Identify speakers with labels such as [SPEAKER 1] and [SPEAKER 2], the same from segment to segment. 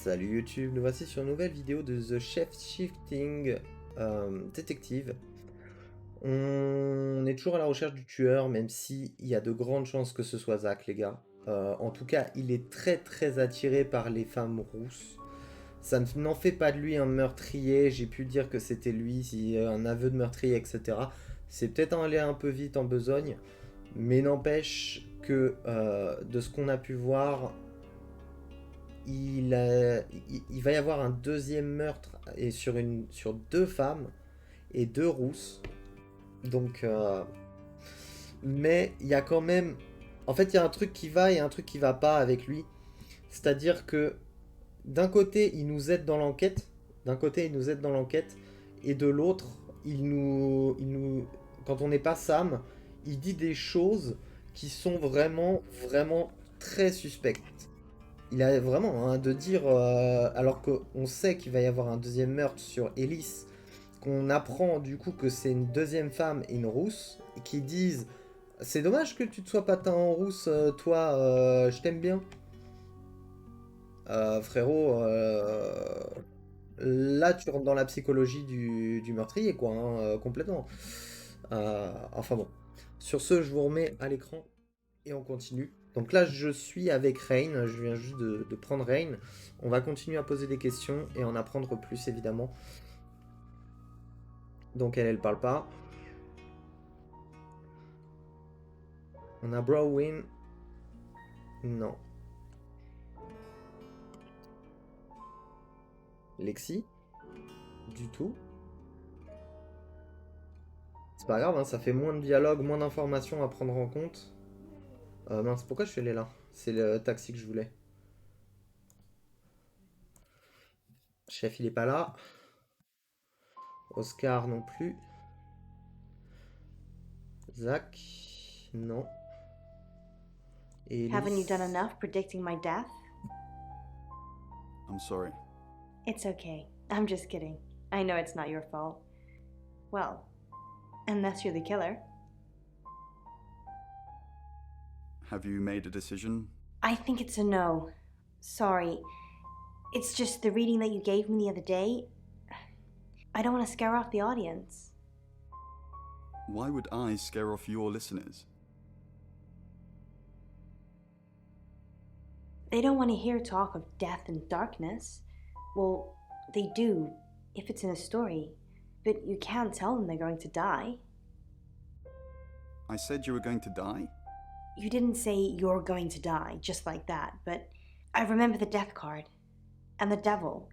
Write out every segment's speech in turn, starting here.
[SPEAKER 1] Salut YouTube, nous voici sur une nouvelle vidéo de The Shapeshifting Detective. On est toujours à la recherche du tueur, même s'il y a de grandes chances que ce soit Zach, les gars. En tout cas, il est très attiré par les femmes rousses. Ça n'en fait pas de lui un meurtrier, j'ai pu dire que c'était lui, un aveu de meurtrier, etc. C'est peut-être allé un peu vite en besogne, mais n'empêche que de ce qu'on a pu voir, il va y avoir un deuxième meurtre et sur deux femmes et deux rousses. Donc, mais il y a quand même, en fait, il y a un truc qui va et un truc qui va pas avec lui. C'est-à-dire que d'un côté, il nous aide dans l'enquête, et de l'autre, quand on n'est pas Sam, il dit des choses qui sont vraiment très suspectes. Il a vraiment de dire, alors qu'on sait qu'il va y avoir un deuxième meurtre sur Ellis, qu'on apprend du coup que c'est une deuxième femme et une rousse, et qui disent c'est dommage que tu te sois pas teint en rousse, toi, je t'aime bien. Frérot, là tu rentres dans la psychologie du meurtrier, quoi, hein, complètement. Enfin bon. Sur ce, je vous remets à l'écran et on continue. Donc là, je suis avec Rain, je viens juste de prendre Rain. On va continuer à poser des questions et en apprendre plus, évidemment. Donc elle parle pas. On a Browin. Non. Lexi. Du tout. C'est pas grave, hein, ça fait moins de dialogue, moins d'informations à prendre en compte. Mince, pourquoi je suis allé là? C'est le taxi que je voulais. Chef, il est pas là. Oscar non plus. Zach. Non.
[SPEAKER 2] Haven't you
[SPEAKER 1] Ellis.
[SPEAKER 2] done enough predicting my death?
[SPEAKER 3] I'm sorry.
[SPEAKER 2] It's okay. I'm just kidding. I know it's not your fault. Well, unless you're the killer.
[SPEAKER 3] Have you made a decision?
[SPEAKER 2] I think it's a no. Sorry. It's just the reading that you gave me the other day. I don't want to scare off the audience.
[SPEAKER 3] Why would I scare off your listeners?
[SPEAKER 2] They don't want to hear talk of death and darkness. Well, they do, if it's in a story. But you can't tell them they're going to die.
[SPEAKER 3] I said you were going to die?
[SPEAKER 2] You didn't say you're going to die, just like that, but I remember the death card. And the devil.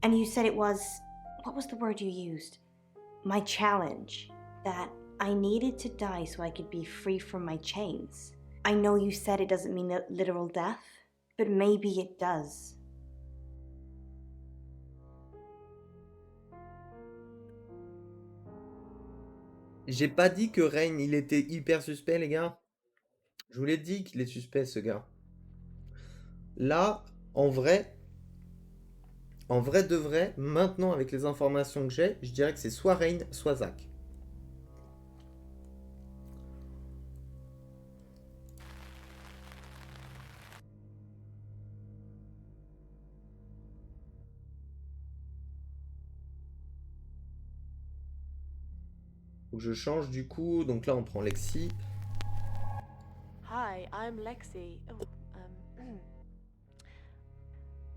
[SPEAKER 2] And you said it was... what was the word you used? My challenge. That I needed to die so I could be free from my chains. I know you said it doesn't mean literal death, but maybe it does.
[SPEAKER 1] J'ai pas dit que Rain, il était hyper suspect, les gars. Je vous l'ai dit qu'il est suspect, ce gars. Là, en vrai de vrai, maintenant, avec les informations que j'ai, je dirais que c'est soit Rain, soit Zach. Faut que je change du coup. Donc là, on prend Lexi.
[SPEAKER 4] Hi, I'm Lexi. Oh,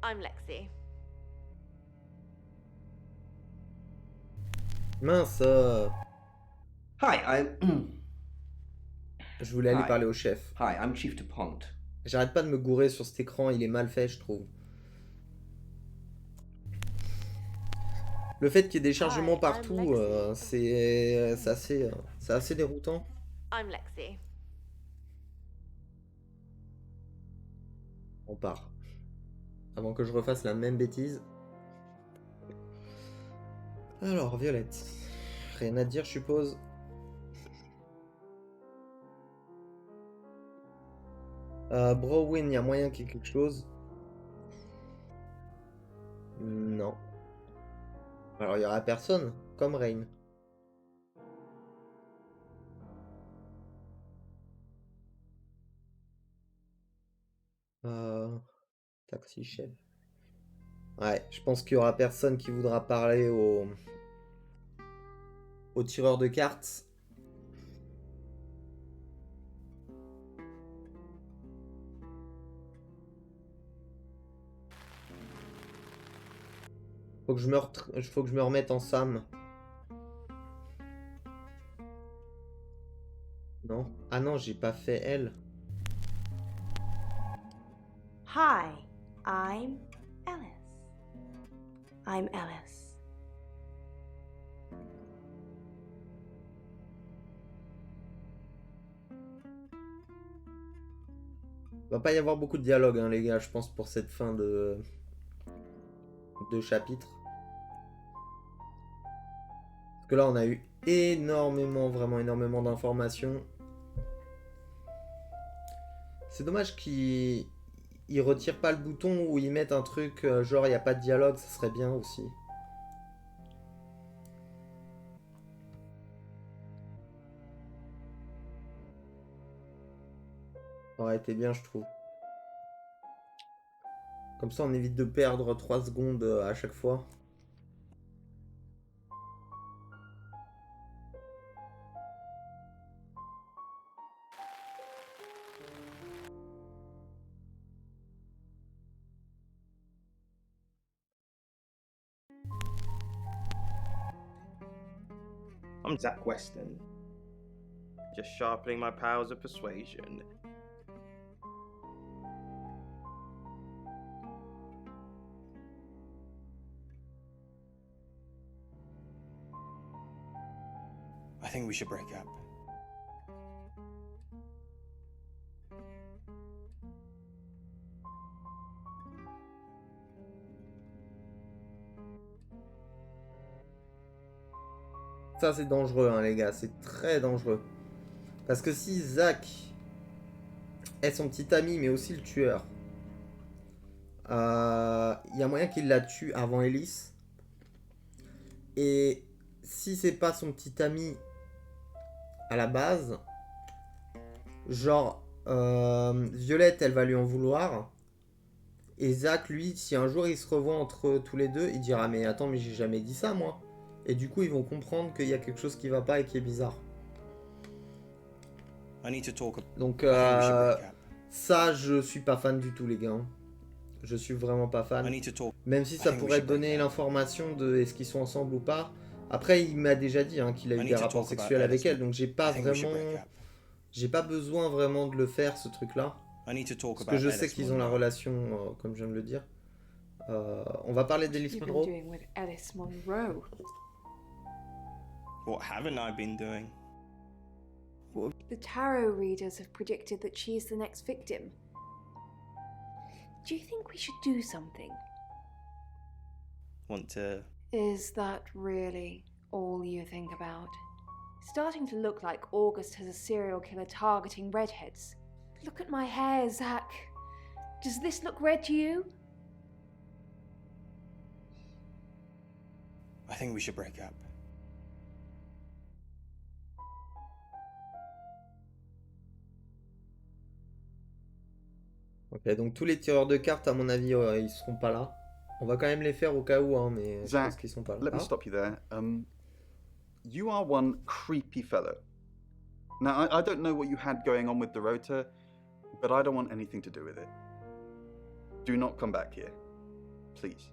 [SPEAKER 4] I'm Lexi.
[SPEAKER 1] Mince.
[SPEAKER 5] Hi, I'm.
[SPEAKER 1] Je voulais aller
[SPEAKER 5] Hi.
[SPEAKER 1] parler au chef.
[SPEAKER 5] Hi, I'm Chief DuPont.
[SPEAKER 1] J'arrête pas de me gourer sur cet écran, il est mal fait, je trouve. Le fait qu'il y ait des chargements
[SPEAKER 4] Hi,
[SPEAKER 1] partout,
[SPEAKER 4] I'm Lexi.
[SPEAKER 1] c'est assez déroutant.
[SPEAKER 4] I'm Lexi.
[SPEAKER 1] On part. Avant que je refasse la même bêtise. Alors, Violette. Rien à dire, je suppose. Browin, il y a moyen qu'il y ait quelque chose. Non. Alors, il y aura personne, comme Rain. Taxi chef. Ouais, je pense qu'il y aura personne qui voudra parler au tireur de cartes. Faut que je me remette en Sam. Non? Ah non, j'ai pas fait elle.
[SPEAKER 2] Hi, I'm Ellis. I'm Ellis.
[SPEAKER 1] Va pas y avoir beaucoup de dialogue, hein, les gars, je pense, pour cette fin de chapitre. Parce que là, on a eu énormément, vraiment énormément d'informations. C'est dommage qu'ils retirent pas le bouton ou ils mettent un truc genre il n'y a pas de dialogue, ça serait bien aussi. Ça aurait été bien, je trouve. Comme ça, on évite de perdre 3 secondes à chaque fois.
[SPEAKER 5] I'm Zach Weston. Just sharpening my powers of persuasion.
[SPEAKER 6] I think we should break up.
[SPEAKER 1] Ça, c'est dangereux, hein, les gars. C'est très dangereux. Parce que si Zach est son petit ami, mais aussi le tueur, il y a moyen qu'il la tue avant Ellis. Et si c'est pas son petit ami à la base, genre Violette, elle va lui en vouloir. Et Zach, lui, si un jour il se revoit entre tous les deux, il dira mais attends, mais j'ai jamais dit ça moi. Et du coup, ils vont comprendre qu'il y a quelque chose qui va pas et qui est bizarre. Donc ça, je suis pas fan du tout, les gars. Je suis vraiment pas fan. Même si ça pourrait donner l'information de est-ce qu'ils sont ensemble ou pas. Après, il m'a déjà dit hein, qu'il a eu des rapports sexuels avec elle, donc j'ai pas besoin vraiment de le faire, ce truc-là. Parce que je sais qu'ils ont la relation, comme je viens de le dire. On va parler d'Ellis Monroe.
[SPEAKER 6] What haven't I been doing?
[SPEAKER 7] The tarot readers have predicted that she's the next victim. Do you think we should do something?
[SPEAKER 6] Want to...
[SPEAKER 7] Is that really all you think about? Starting to look like August has a serial killer targeting redheads. Look at my hair, Zach. Does this look red to you?
[SPEAKER 6] I think we should break up.
[SPEAKER 1] Ok, donc tous les tireurs de cartes, à mon avis, ils seront pas là. On va quand même les faire au cas où, hein, mais je pense qu'ils sont pas là.
[SPEAKER 3] Let me stop you there. You are one creepy fellow. Now, I don't know what you had going on with Dorota, but I don't want anything to do with it. Do not come back here. Please.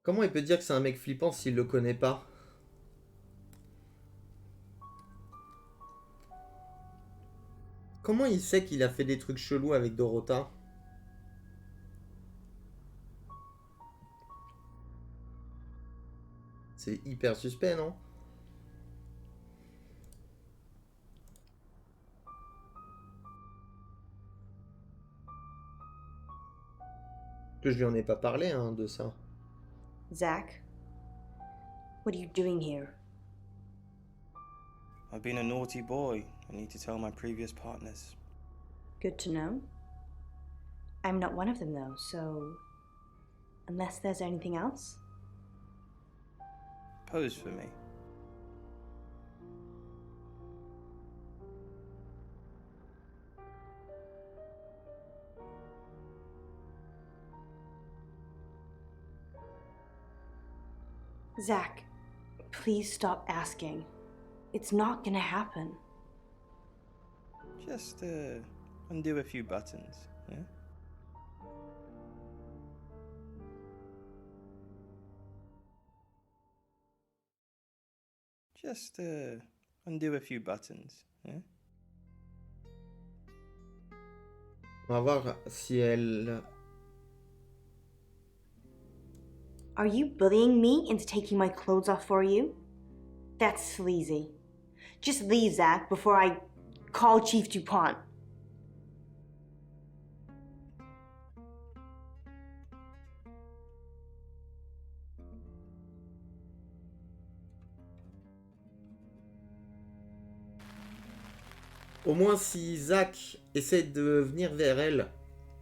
[SPEAKER 1] Comment il peut dire que c'est un mec flippant s'il le connaît pas? Comment il sait qu'il a fait des trucs chelous avec Dorota? C'est hyper suspect, non? Que je lui en ai pas parlé, hein, de ça.
[SPEAKER 2] Zach, what are you doing here?
[SPEAKER 6] I've been a naughty boy. I need to tell my previous partners.
[SPEAKER 2] Good to know. I'm not one of them though, so unless there's anything else?
[SPEAKER 6] pose for me.
[SPEAKER 2] Zach, please stop asking. It's not gonna happen.
[SPEAKER 6] Just undo a few buttons, yeah? Just undo a few buttons, yeah?
[SPEAKER 1] On va voir si elle...
[SPEAKER 2] Are you bullying me into taking my clothes off for you? That's sleazy. Just leave, Zach, before I call Chief DuPont.
[SPEAKER 1] Au moins, si Zach essaie de venir vers elle,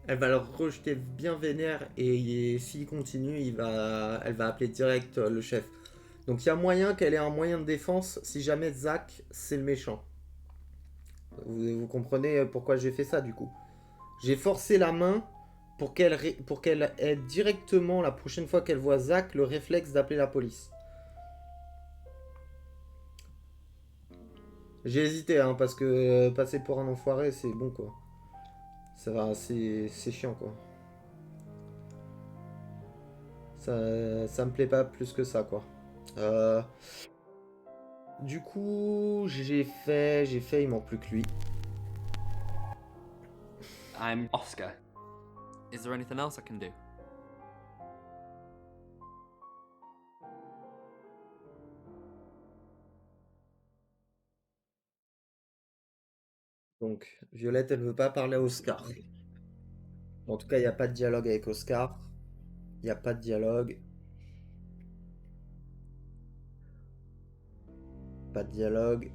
[SPEAKER 1] elle va le rejeter bien vénère et s'il continue, elle va appeler direct le chef. Donc il y a moyen qu'elle ait un moyen de défense si jamais Zach c'est le méchant. Vous comprenez pourquoi j'ai fait ça du coup. J'ai forcé la main pour qu'elle ait directement la prochaine fois qu'elle voit Zach le réflexe d'appeler la police. J'ai hésité hein, parce que passer pour un enfoiré c'est bon quoi. Ça va, c'est chiant quoi. Ça me plaît pas plus que ça quoi. Du coup, j'ai fait, il manque plus que lui.
[SPEAKER 8] I'm Oscar.
[SPEAKER 9] Is there anything else I can do?
[SPEAKER 1] Donc, Violette, elle veut pas parler à Oscar. En tout cas, il n'y a pas de dialogue avec Oscar. Il n'y a pas de dialogue. Pas de dialogue.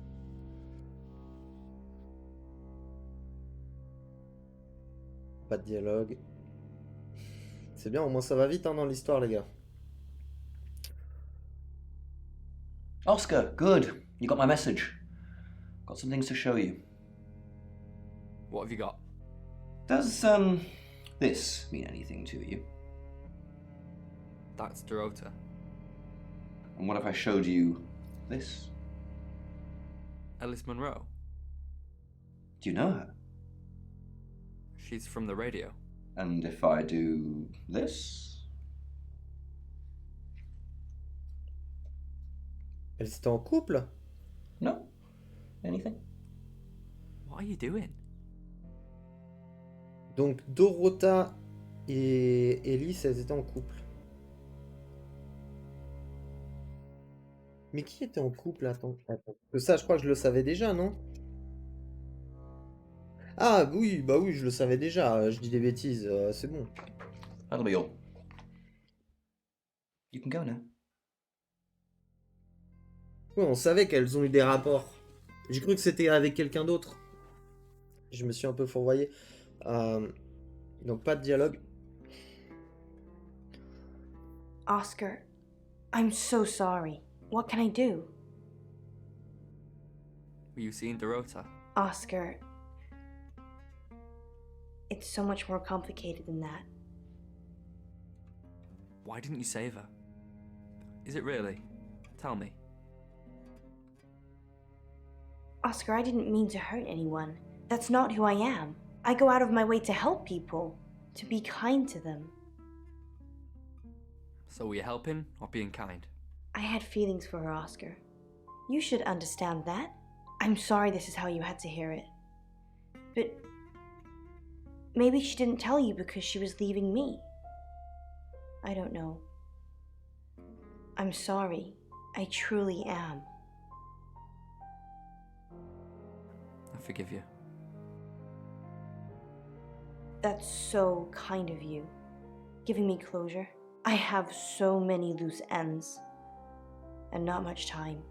[SPEAKER 1] Pas de dialogue. C'est bien, au moins ça va vite hein, dans l'histoire, les gars.
[SPEAKER 8] Oscar, good. You got my message. Got some things to show you.
[SPEAKER 9] What have you got?
[SPEAKER 8] Does, this mean anything to you?
[SPEAKER 9] That's Dorota.
[SPEAKER 8] And what if I showed you this?
[SPEAKER 9] Ellis Monroe.
[SPEAKER 8] Do you know her?
[SPEAKER 9] She's from the radio.
[SPEAKER 8] And if I do this?
[SPEAKER 1] Elles étaient en couple?
[SPEAKER 8] No? Anything?
[SPEAKER 9] What are you doing?
[SPEAKER 1] Donc Dorota et Ellis, elles étaient en couple. Mais qui était en couple? Attends. Que ça, je crois que je le savais déjà, non? Ah oui, bah oui, je le savais déjà. Je dis des bêtises, c'est bon.
[SPEAKER 8] That'll be all. You can go now.
[SPEAKER 1] Ouais, on savait qu'elles ont eu des rapports. J'ai cru que c'était avec quelqu'un d'autre. Je me suis un peu fourvoyé. Donc pas de dialogue.
[SPEAKER 2] Oscar, I'm so sorry. What can I do?
[SPEAKER 9] Were you seeing Dorota?
[SPEAKER 2] Oscar, it's so much more complicated than that.
[SPEAKER 9] Why didn't you save her? Is it really? Tell me.
[SPEAKER 2] Oscar, I didn't mean to hurt anyone. That's not who I am. I go out of my way to help people, to be kind to them.
[SPEAKER 9] So were you helping or being kind?
[SPEAKER 2] I had feelings for her, Oscar. You should understand that. I'm sorry this is how you had to hear it. But maybe she didn't tell you because she was leaving me. I don't know. I'm sorry. I truly am.
[SPEAKER 9] I forgive you.
[SPEAKER 2] That's so kind of you, giving me closure. I have so many loose ends, and not much time.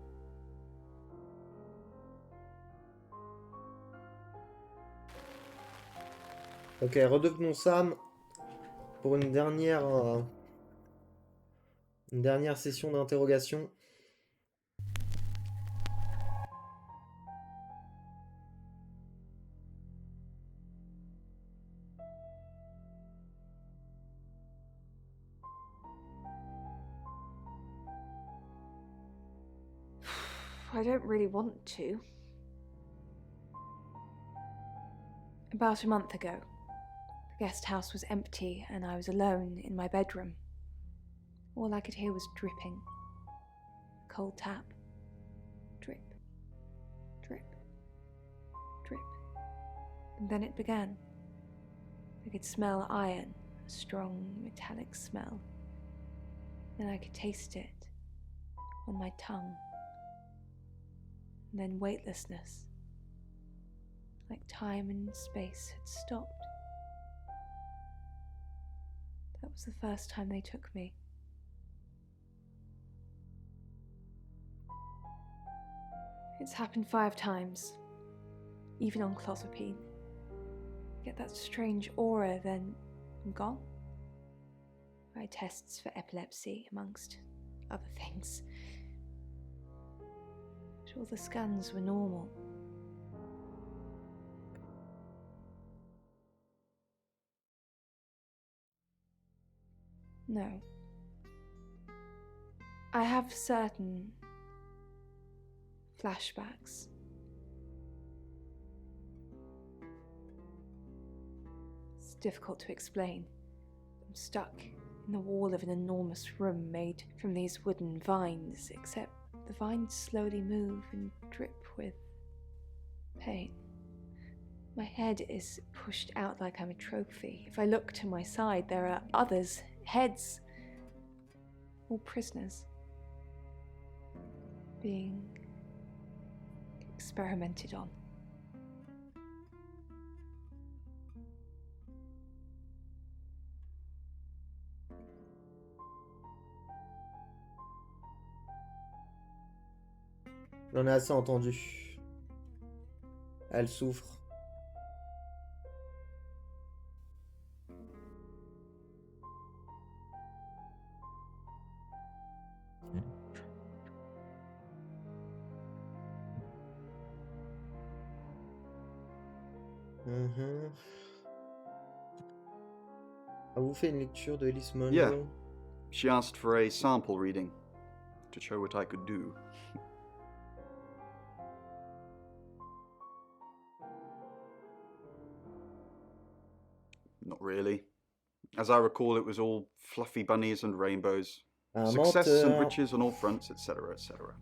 [SPEAKER 1] Ok, redevenons Sam pour une dernière session d'interrogation.
[SPEAKER 7] I don't really want to. About a month ago, the guest house was empty and I was alone in my bedroom. All I could hear was dripping. A cold tap. Drip. Drip. Drip. And then it began. I could smell iron, a strong metallic smell. Then I could taste it on my tongue. And then weightlessness. Like time and space had stopped. That was the first time they took me. It's happened 5 times, even on clozapine. Get that strange aura, then I'm gone. I had tests for epilepsy, amongst other things. But all the scans were normal. No. I have certain flashbacks. It's difficult to explain. I'm stuck in the wall of an enormous room made from these wooden vines, except the vines slowly move and drip with pain. My head is pushed out like I'm a trophy. If I look to my side, there are others, heads, all prisoners, being experimented on.
[SPEAKER 1] J'en ai assez entendu. Elle souffre. Avez-vous fait une lecture de Ellis Monroe?
[SPEAKER 3] Yeah. She asked for a sample reading to show what I could do. Not really. As I recall, it was all fluffy bunnies and rainbows,
[SPEAKER 1] Un
[SPEAKER 3] success and
[SPEAKER 1] menteur.
[SPEAKER 3] riches on all fronts, etc., etc.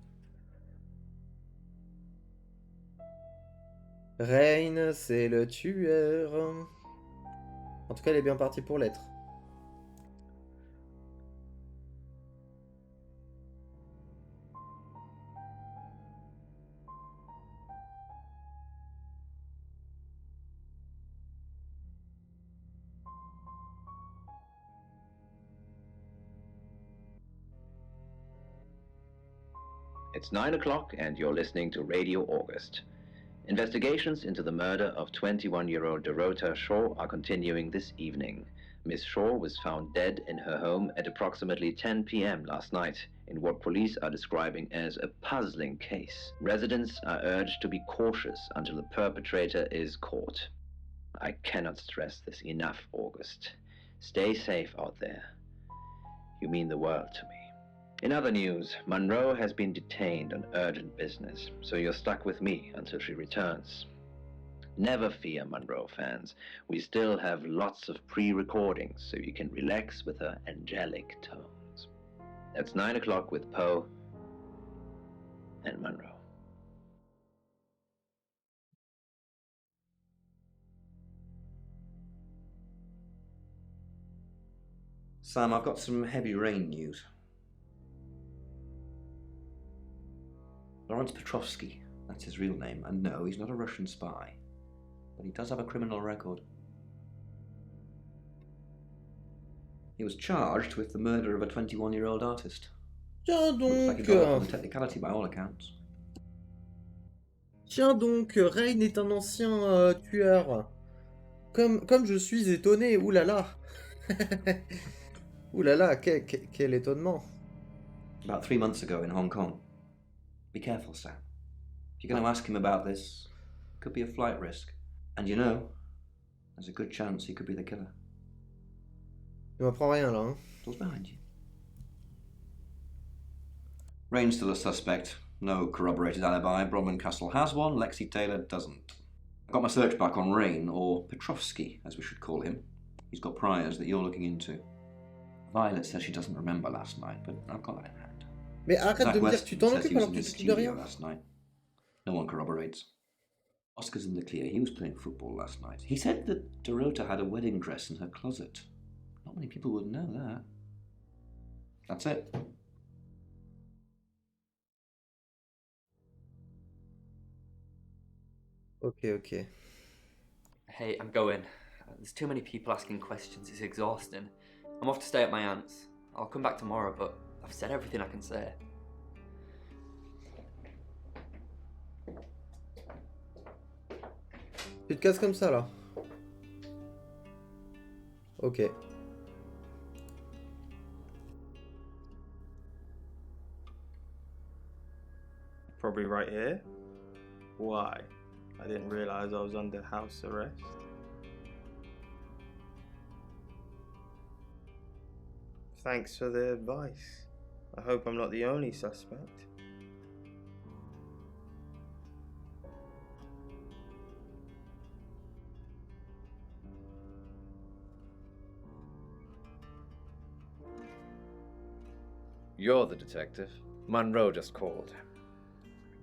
[SPEAKER 1] Rain, c'est le tueur. En tout cas, elle est bien partie pour l'être.
[SPEAKER 10] It's 9 o'clock and you're listening to Radio August. Investigations into the murder of 21-year-old Dorota Shaw are continuing this evening. Miss Shaw was found dead in her home at approximately 10 p.m. last night in what police are describing as a puzzling case. Residents are urged to be cautious until the perpetrator is caught. I cannot stress this enough, August. Stay safe out there. You mean the world to me. In other news, Monroe has been detained on urgent business, so you're stuck with me until she returns. Never fear, Monroe fans. We still have lots of pre-recordings, so you can relax with her angelic tones. That's 9 o'clock with Poe and Monroe.
[SPEAKER 8] Sam, I've got some heavy rain news. Lawrence Petrovsky, that's his real name, and no, he's not a Russian spy, but he does have a criminal record. He was charged with the murder of a 21-year-old artist.
[SPEAKER 1] Tiens
[SPEAKER 8] Looks like he
[SPEAKER 1] donc,
[SPEAKER 8] got off on a technicality by all accounts.
[SPEAKER 1] Tiens donc, Rain est un ancien tueur. Comme je suis étonné, oulala. Oulala, quel étonnement.
[SPEAKER 8] About 3 months ago in Hong Kong. Be careful, Sam. If you're going to ask him about this, it could be a flight risk. And you know, there's a good chance he could be the killer.
[SPEAKER 1] Il m'apprend rien là. Hein.
[SPEAKER 8] Door's behind you. Rain's still a suspect. No corroborated alibi. Bronwyn Castle has one, Lexi Taylor doesn't. I got my search back on Rain, or Petrovsky, as we should call him. He's got priors that you're looking into. Violet says she doesn't remember last night, but I've got that in hand.
[SPEAKER 1] Mais arrête de me dire que tu t'en
[SPEAKER 8] says
[SPEAKER 1] occupes
[SPEAKER 8] he was
[SPEAKER 1] alors
[SPEAKER 8] in
[SPEAKER 1] que tu
[SPEAKER 8] his
[SPEAKER 1] t'occupes de
[SPEAKER 8] studio
[SPEAKER 1] rien.
[SPEAKER 8] last night. No one corroborates. Oscar's in the clear. He was playing football last night. He said that Dorota had a wedding dress in her closet. Not many people would know that. That's it.
[SPEAKER 1] Ok.
[SPEAKER 9] Hey, I'm going. There's too many people asking questions, it's exhausting. I'm off to stay at my aunt's. I'll come back tomorrow, but I've said everything I can say.
[SPEAKER 1] Tu te casses comme ça là. Ok.
[SPEAKER 5] Probably right here. Why? I didn't realize I was under house arrest. Thanks for the advice. I hope I'm not the only suspect.
[SPEAKER 11] You're the detective. Monroe just called.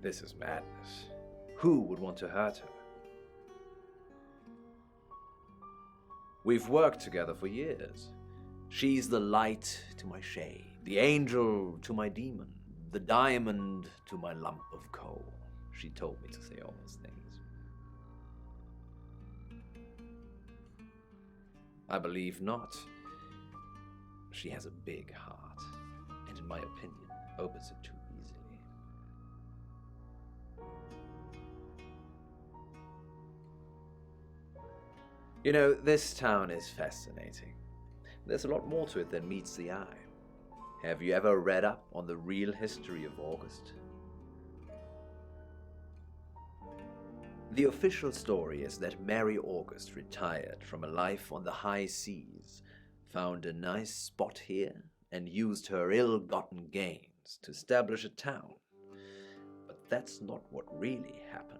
[SPEAKER 11] This is madness. Who would want to hurt her? We've worked together for years. She's the light to my shade, the angel to my demon, the diamond to my lump of coal. She told me to say all those things. I believe not. She has a big heart, and in my opinion, opens it too easily. You know, this town is fascinating. There's a lot more to it than meets the eye. Have you ever read up on the real history of August? The official story is that Mary August retired from a life on the high seas, found a nice spot here, and used her ill-gotten gains to establish a town. But that's not what really happened.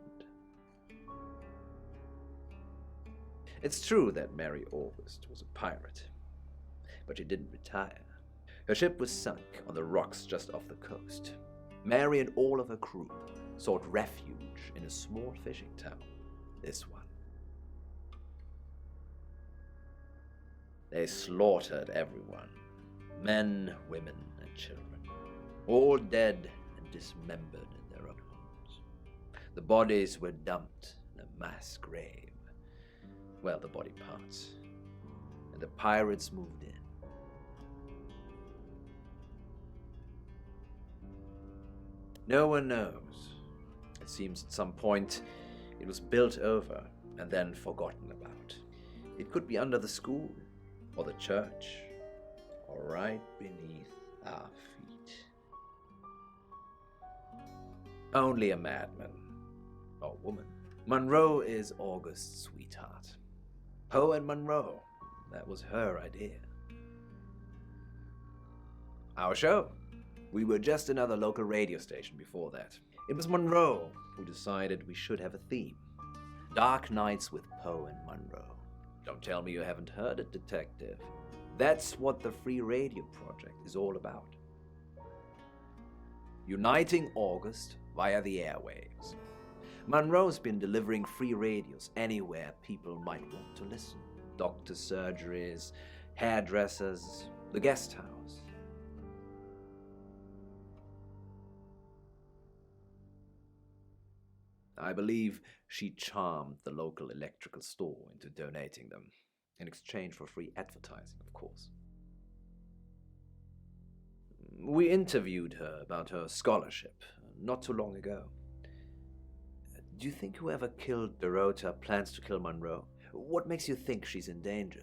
[SPEAKER 11] It's true that Mary August was a pirate, but she didn't retire. Her ship was sunk on the rocks just off the coast. Mary and all of her crew sought refuge in a small fishing town, this one. They slaughtered everyone, men, women, and children, all dead and dismembered in their own homes. The bodies were dumped in a mass grave. Well, the body parts. And the pirates moved in. No one knows. It seems at some point it was built over and then forgotten about. It could be under the school, or the church, or right beneath our feet. Only a madman, or woman. Monroe is August's sweetheart. Poe and Monroe, that was her idea. Our show. We were just another local radio station before that. It was Monroe who decided we should have a theme. Dark Nights with Poe and Monroe. Don't tell me you haven't heard it, detective. That's what the Free Radio Project is all about. Uniting August via the airwaves. Monroe's been delivering free radios anywhere people might want to listen. Doctor surgeries, hairdressers, the guest house. I believe she charmed the local electrical store into donating them, in exchange for free advertising, of course. We interviewed her about her scholarship not too long ago. Do you think whoever killed Dorota plans to kill Monroe? What makes you think she's in danger?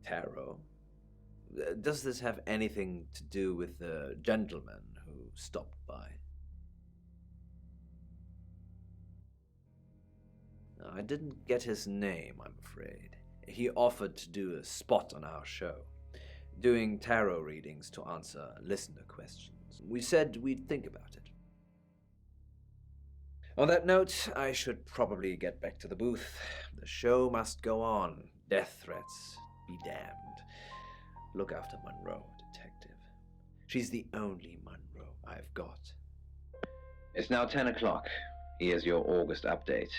[SPEAKER 11] Tarot? Does this have anything to do with the gentleman who stopped by? I didn't get his name, I'm afraid. He offered to do a spot on our show. doing tarot readings to answer listener questions. We said we'd think about it. On that note, I should probably get back to the booth. The show must go on. Death threats be damned. Look after Monroe, detective. She's the only Monroe I've got.
[SPEAKER 10] It's now 10 o'clock. Here's your August update.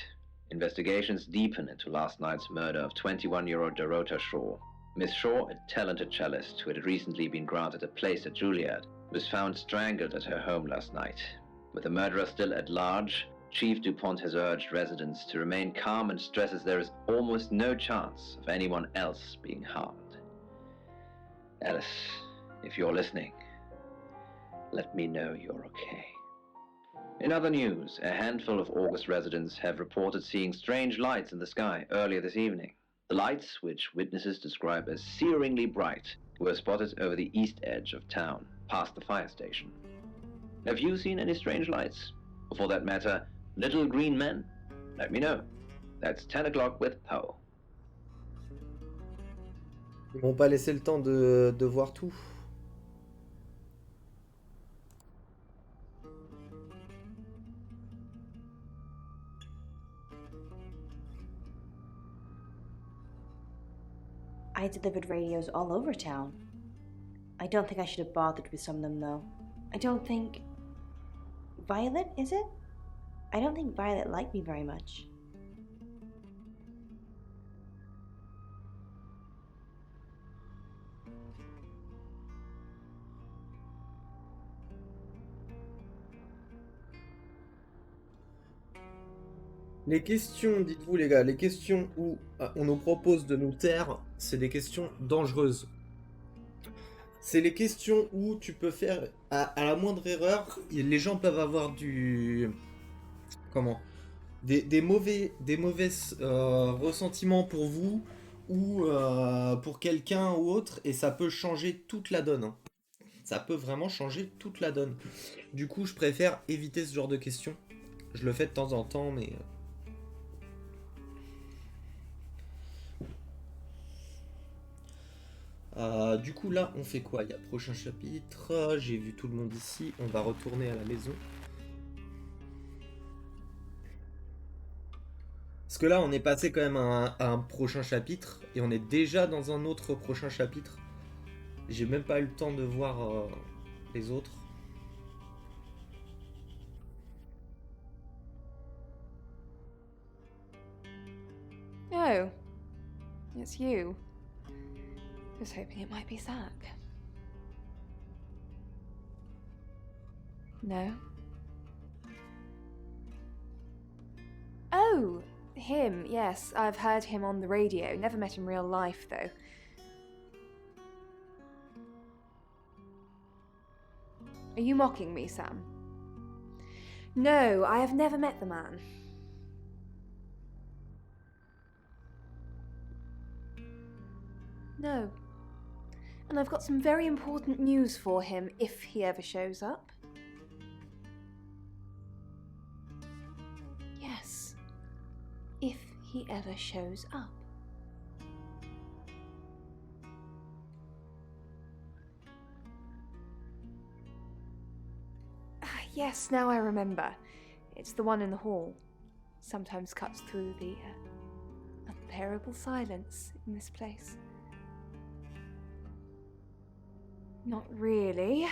[SPEAKER 10] Investigations deepen into last night's murder of 21-year-old Dorota Shaw. Miss Shaw, a talented cellist who had recently been granted a place at Juilliard, was found strangled at her home last night. With the murderer still at large, Chief DuPont has urged residents to remain calm and stresses there is almost no chance of anyone else being harmed. Ellis, if you're listening, let me know you're okay. In other news, a handful of August residents have reported seeing strange lights in the sky earlier this evening. The lights, which witnesses describe as searingly bright, were spotted over the east edge of town, past the fire station. Have you seen any strange lights? Or for that matter, little green men? Let me know. That's 10 o'clock with Poe.
[SPEAKER 1] Ils m'ont pas laissé le temps de voir tout.
[SPEAKER 2] I delivered radios all over town. I don't think I should have bothered with some of them, though. I don't think... Violet, is it? I don't think Violet liked me very much.
[SPEAKER 1] Les questions, dites-vous les gars, les questions où on nous propose de nous taire, c'est des questions dangereuses. C'est les questions où tu peux faire, à la moindre erreur, les gens peuvent avoir du... Comment ? Des mauvais ressentiments pour vous ou pour quelqu'un ou autre, et ça peut changer toute la donne. Hein. Ça peut vraiment changer toute la donne. Du coup, je préfère éviter ce genre de questions. Je le fais de temps en temps, mais... du coup là on fait quoi? Il y a prochain chapitre, j'ai vu tout le monde ici, on va retourner à la maison. Parce que là on est passé quand même à un prochain chapitre et on est déjà dans un autre prochain chapitre. J'ai même pas eu le temps de voir les autres.
[SPEAKER 7] Oh, it's you. I was hoping it might be Zach. No? Oh, him, yes. I've heard him on the radio. Never met in real life, though. Are you mocking me, Sam? No, I have never met the man. No. And I've got some very important news for him if he ever shows up. Yes. If he ever shows up. Yes, now I remember. It's the one in the hall. Sometimes cuts through the unbearable silence in this place. Not really.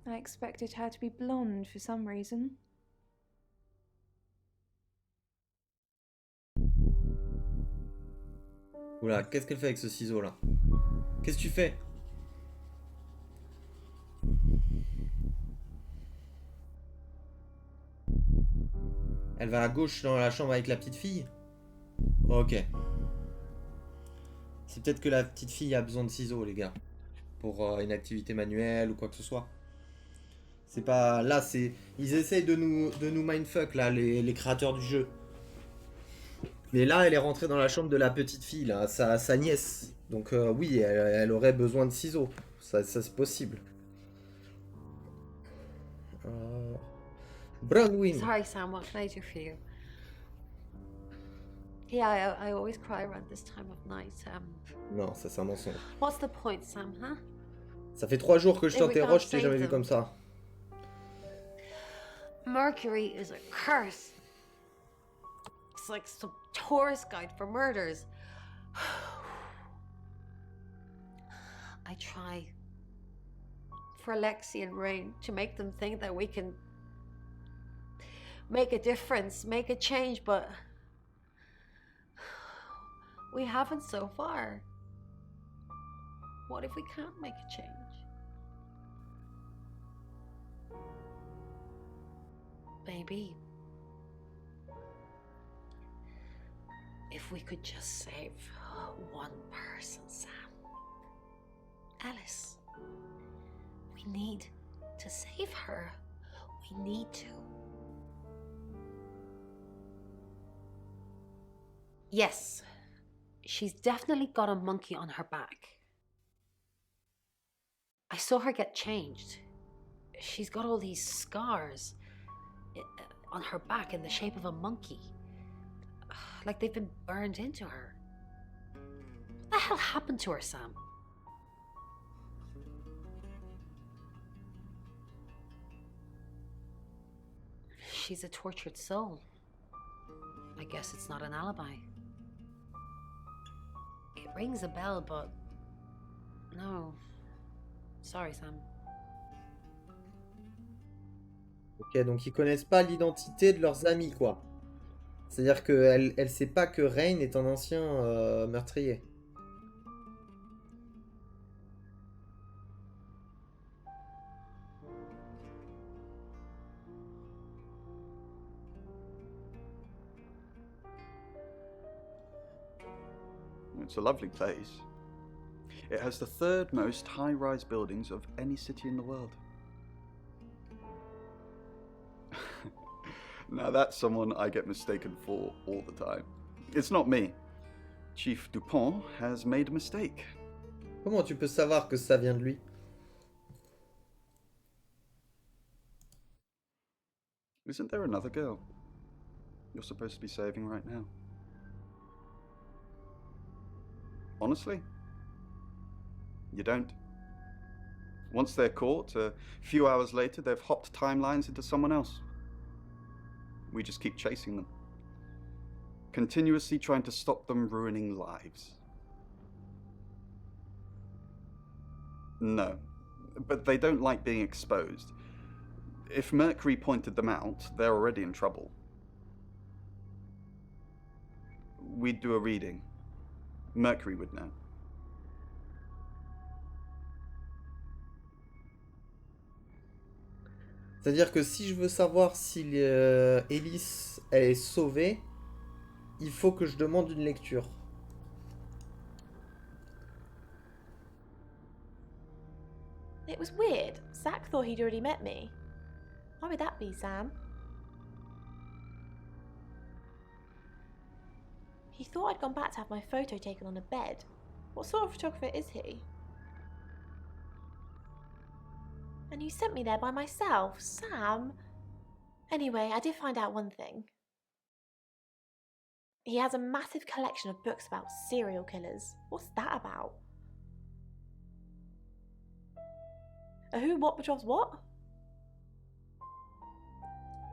[SPEAKER 7] I expected her to be blonde for some reason.
[SPEAKER 1] Oula, qu'est-ce qu'elle fait avec ce ciseau là? Qu'est-ce que tu fais? Elle va à gauche dans la chambre avec la petite fille? Ok. C'est peut-être que la petite fille a besoin de ciseaux, les gars. Pour une activité manuelle ou quoi que ce soit. C'est pas... Là, c'est... Ils essayent de nous mindfuck, là, les créateurs du jeu. Mais là, elle est rentrée dans la chambre de la petite fille, là, sa nièce. Donc oui, elle aurait besoin de ciseaux. Ça c'est possible. Bronwyn.
[SPEAKER 12] Sorry, Sam, what can I do for you? Yeah, I always cry around this time of night.
[SPEAKER 1] Non, ça c'est un mensonge.
[SPEAKER 12] What's the point, Sam, huh?
[SPEAKER 1] Ça fait 3 jours que je
[SPEAKER 12] If we
[SPEAKER 1] t'interroge,
[SPEAKER 12] can't
[SPEAKER 1] je t'ai jamais
[SPEAKER 12] save
[SPEAKER 1] vu comme
[SPEAKER 12] them.
[SPEAKER 1] ça.
[SPEAKER 12] Mercury is a curse. It's like some tourist guide for murders. I try for Lexi and Rain to make them think that we can make a difference, make a change, but we haven't so far. What if we can't make a change? Maybe if we could just save one person, Sam. Ellis. We need to save her. We need to. Yes, she's definitely got a monkey on her back. I saw her get changed. She's got all these scars on her back in the shape of a monkey. Like they've been burned into her. What the hell happened to her, Sam? She's a tortured soul. I guess it's not an alibi. It rings a bell, but no. Sorry, Sam.
[SPEAKER 1] Ok, donc ils connaissent pas l'identité de leurs amis, quoi. C'est-à-dire qu'elle sait pas que Rain est un ancien meurtrier.
[SPEAKER 3] It's a lovely place. It has the third most high-rise buildings of any city in the world. Now that's someone I get mistaken for all the time. It's not me. Chief Dupont has made a mistake.
[SPEAKER 1] Comment tu peux savoir que ça vient de lui?
[SPEAKER 3] Isn't there another girl you're supposed to be saving right now? Honestly? You don't? Once they're caught, a few hours later, they've hopped timelines into someone else. We just keep chasing them. Continuously trying to stop them ruining lives. No, but they don't like being exposed. If Mercury pointed them out, they're already in trouble. We'd do a reading. Mercury would know.
[SPEAKER 1] C'est-à-dire que si je veux savoir si Ellis elle est sauvée, il faut que je demande une lecture.
[SPEAKER 4] It was weird. Zach thought he'd already met me. Why would that be, Sam? He thought I'd gone back to have my photo taken on a bed. What sort of photographer is he? And you sent me there by myself, Sam. Anyway, I did find out one thing. He has a massive collection of books about serial killers. What's that about? A who, what, betroths what?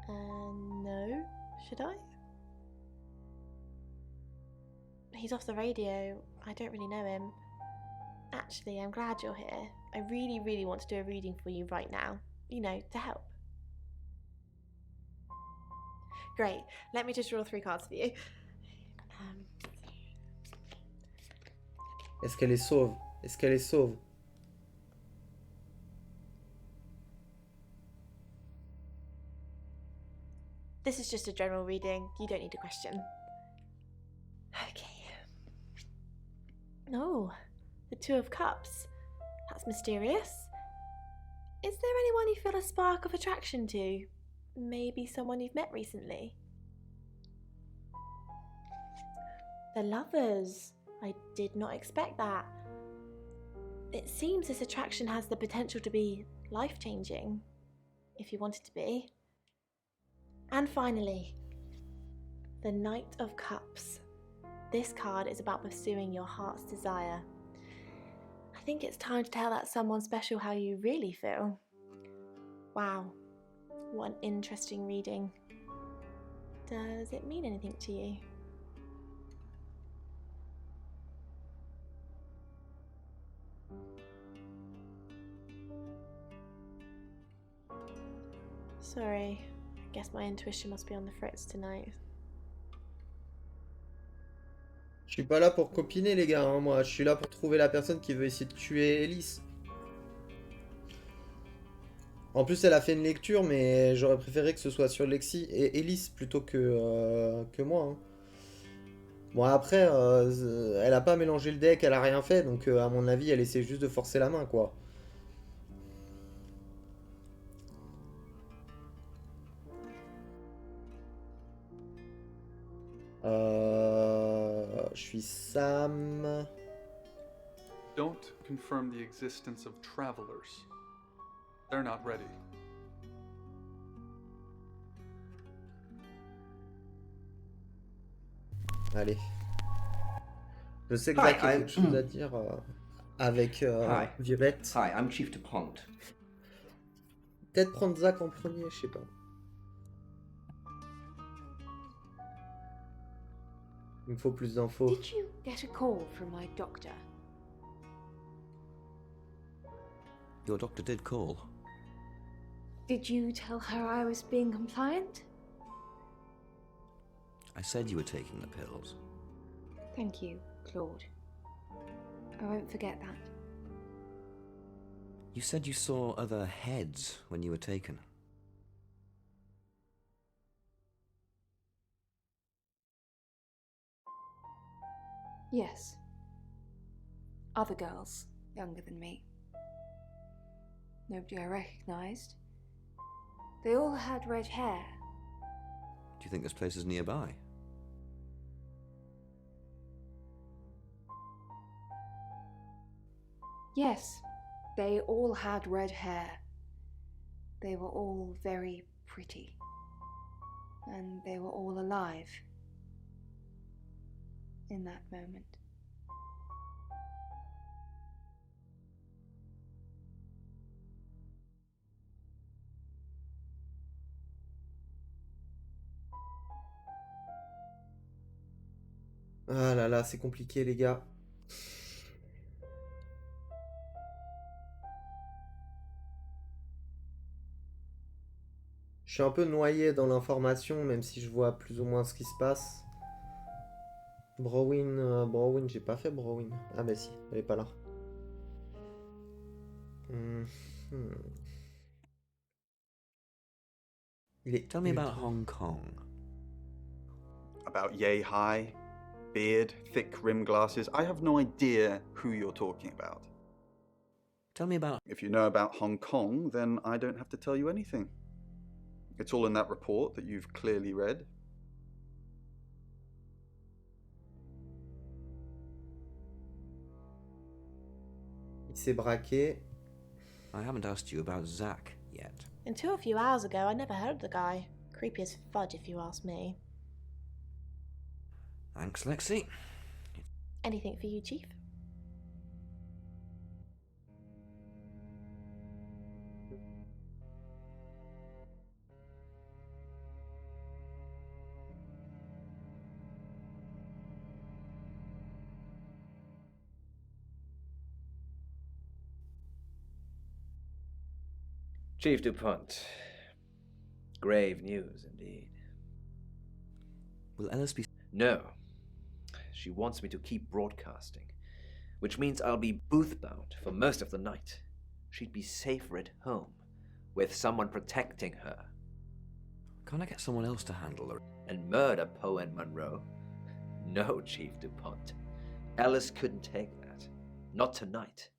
[SPEAKER 4] No. Should I? He's off the radio. I don't really know him. Actually, I'm glad you're here. I really, really want to do a reading for you right now. You know, to help. Great. Let me just draw 3 cards for you.
[SPEAKER 1] Est-ce qu'elle est sauve? Est-ce qu'elle est sauve?
[SPEAKER 4] This is just a general reading. You don't need a question. Okay. Oh, the 2 of Cups. That's mysterious. Is there anyone you feel a spark of attraction to? Maybe someone you've met recently? The Lovers. I did not expect that. It seems this attraction has the potential to be life-changing, if you want it to be. And finally, the Knight of Cups. This card is about pursuing your heart's desire. I think it's time to tell that someone special how you really feel. Wow, what an interesting reading. Does it mean anything to you? Sorry, I guess my intuition must be on the fritz tonight.
[SPEAKER 1] Je suis pas là pour copiner les gars, hein, moi. Je suis là pour trouver la personne qui veut essayer de tuer Ellis. En plus, elle a fait une lecture, mais j'aurais préféré que ce soit sur Lexi et Ellis plutôt que moi. Hein. Bon, après, elle a pas mélangé le deck, elle a rien fait, donc à mon avis, elle essaie juste de forcer la main, quoi. Je suis Sam.
[SPEAKER 13] Don't confirm the existence of travelers. They're not ready.
[SPEAKER 1] Allez. Je sais que Zach a quelque chose à dire avec Violette.
[SPEAKER 8] Hi, I'm Chief DuPont.
[SPEAKER 1] Peut-être prendre Zach en premier, je sais pas. Il me faut plus d'infos.
[SPEAKER 7] Did you get a call from my doctor?
[SPEAKER 8] Your doctor did call.
[SPEAKER 7] Did you tell her I was being compliant?
[SPEAKER 8] I said you were taking the pills.
[SPEAKER 7] Thank you, Claude. I won't forget that.
[SPEAKER 8] You said you saw other heads when you were taken.
[SPEAKER 7] Yes. Other girls, younger than me. Nobody I recognised. They all had red hair.
[SPEAKER 8] Do you think this place is nearby?
[SPEAKER 7] Yes, they all had red hair. They were all very pretty. And they were all alive. In that moment.
[SPEAKER 1] Ah là là, c'est compliqué les gars. Je suis un peu noyé dans l'information, même si je vois plus ou moins ce qui se passe. Browin, j'ai pas fait Browin. Ah bah si, elle est pas là. Il est
[SPEAKER 8] Tell me about Hong Kong.
[SPEAKER 3] About yay high, beard, thick rim glasses. I have no idea who you're talking about.
[SPEAKER 8] Tell me about...
[SPEAKER 3] If you know about Hong Kong, then I don't have to tell you anything. It's all in that report that you've clearly read.
[SPEAKER 1] Il s'est braqué.
[SPEAKER 8] I haven't asked you about Zach yet.
[SPEAKER 4] Until a few hours ago, I never heard of the guy. Creepy as fudge, if you ask me.
[SPEAKER 8] Thanks, Lexi.
[SPEAKER 4] Anything for you, Chief?
[SPEAKER 11] Chief DuPont. Grave news indeed.
[SPEAKER 8] Will Ellis be...
[SPEAKER 11] No. She wants me to keep broadcasting, which means I'll be booth-bound for most of the night. She'd be safer at home, with someone protecting her.
[SPEAKER 8] Can't I get someone else to handle her?
[SPEAKER 11] And murder Poe and Monroe? No, Chief DuPont. Ellis couldn't take that. Not tonight.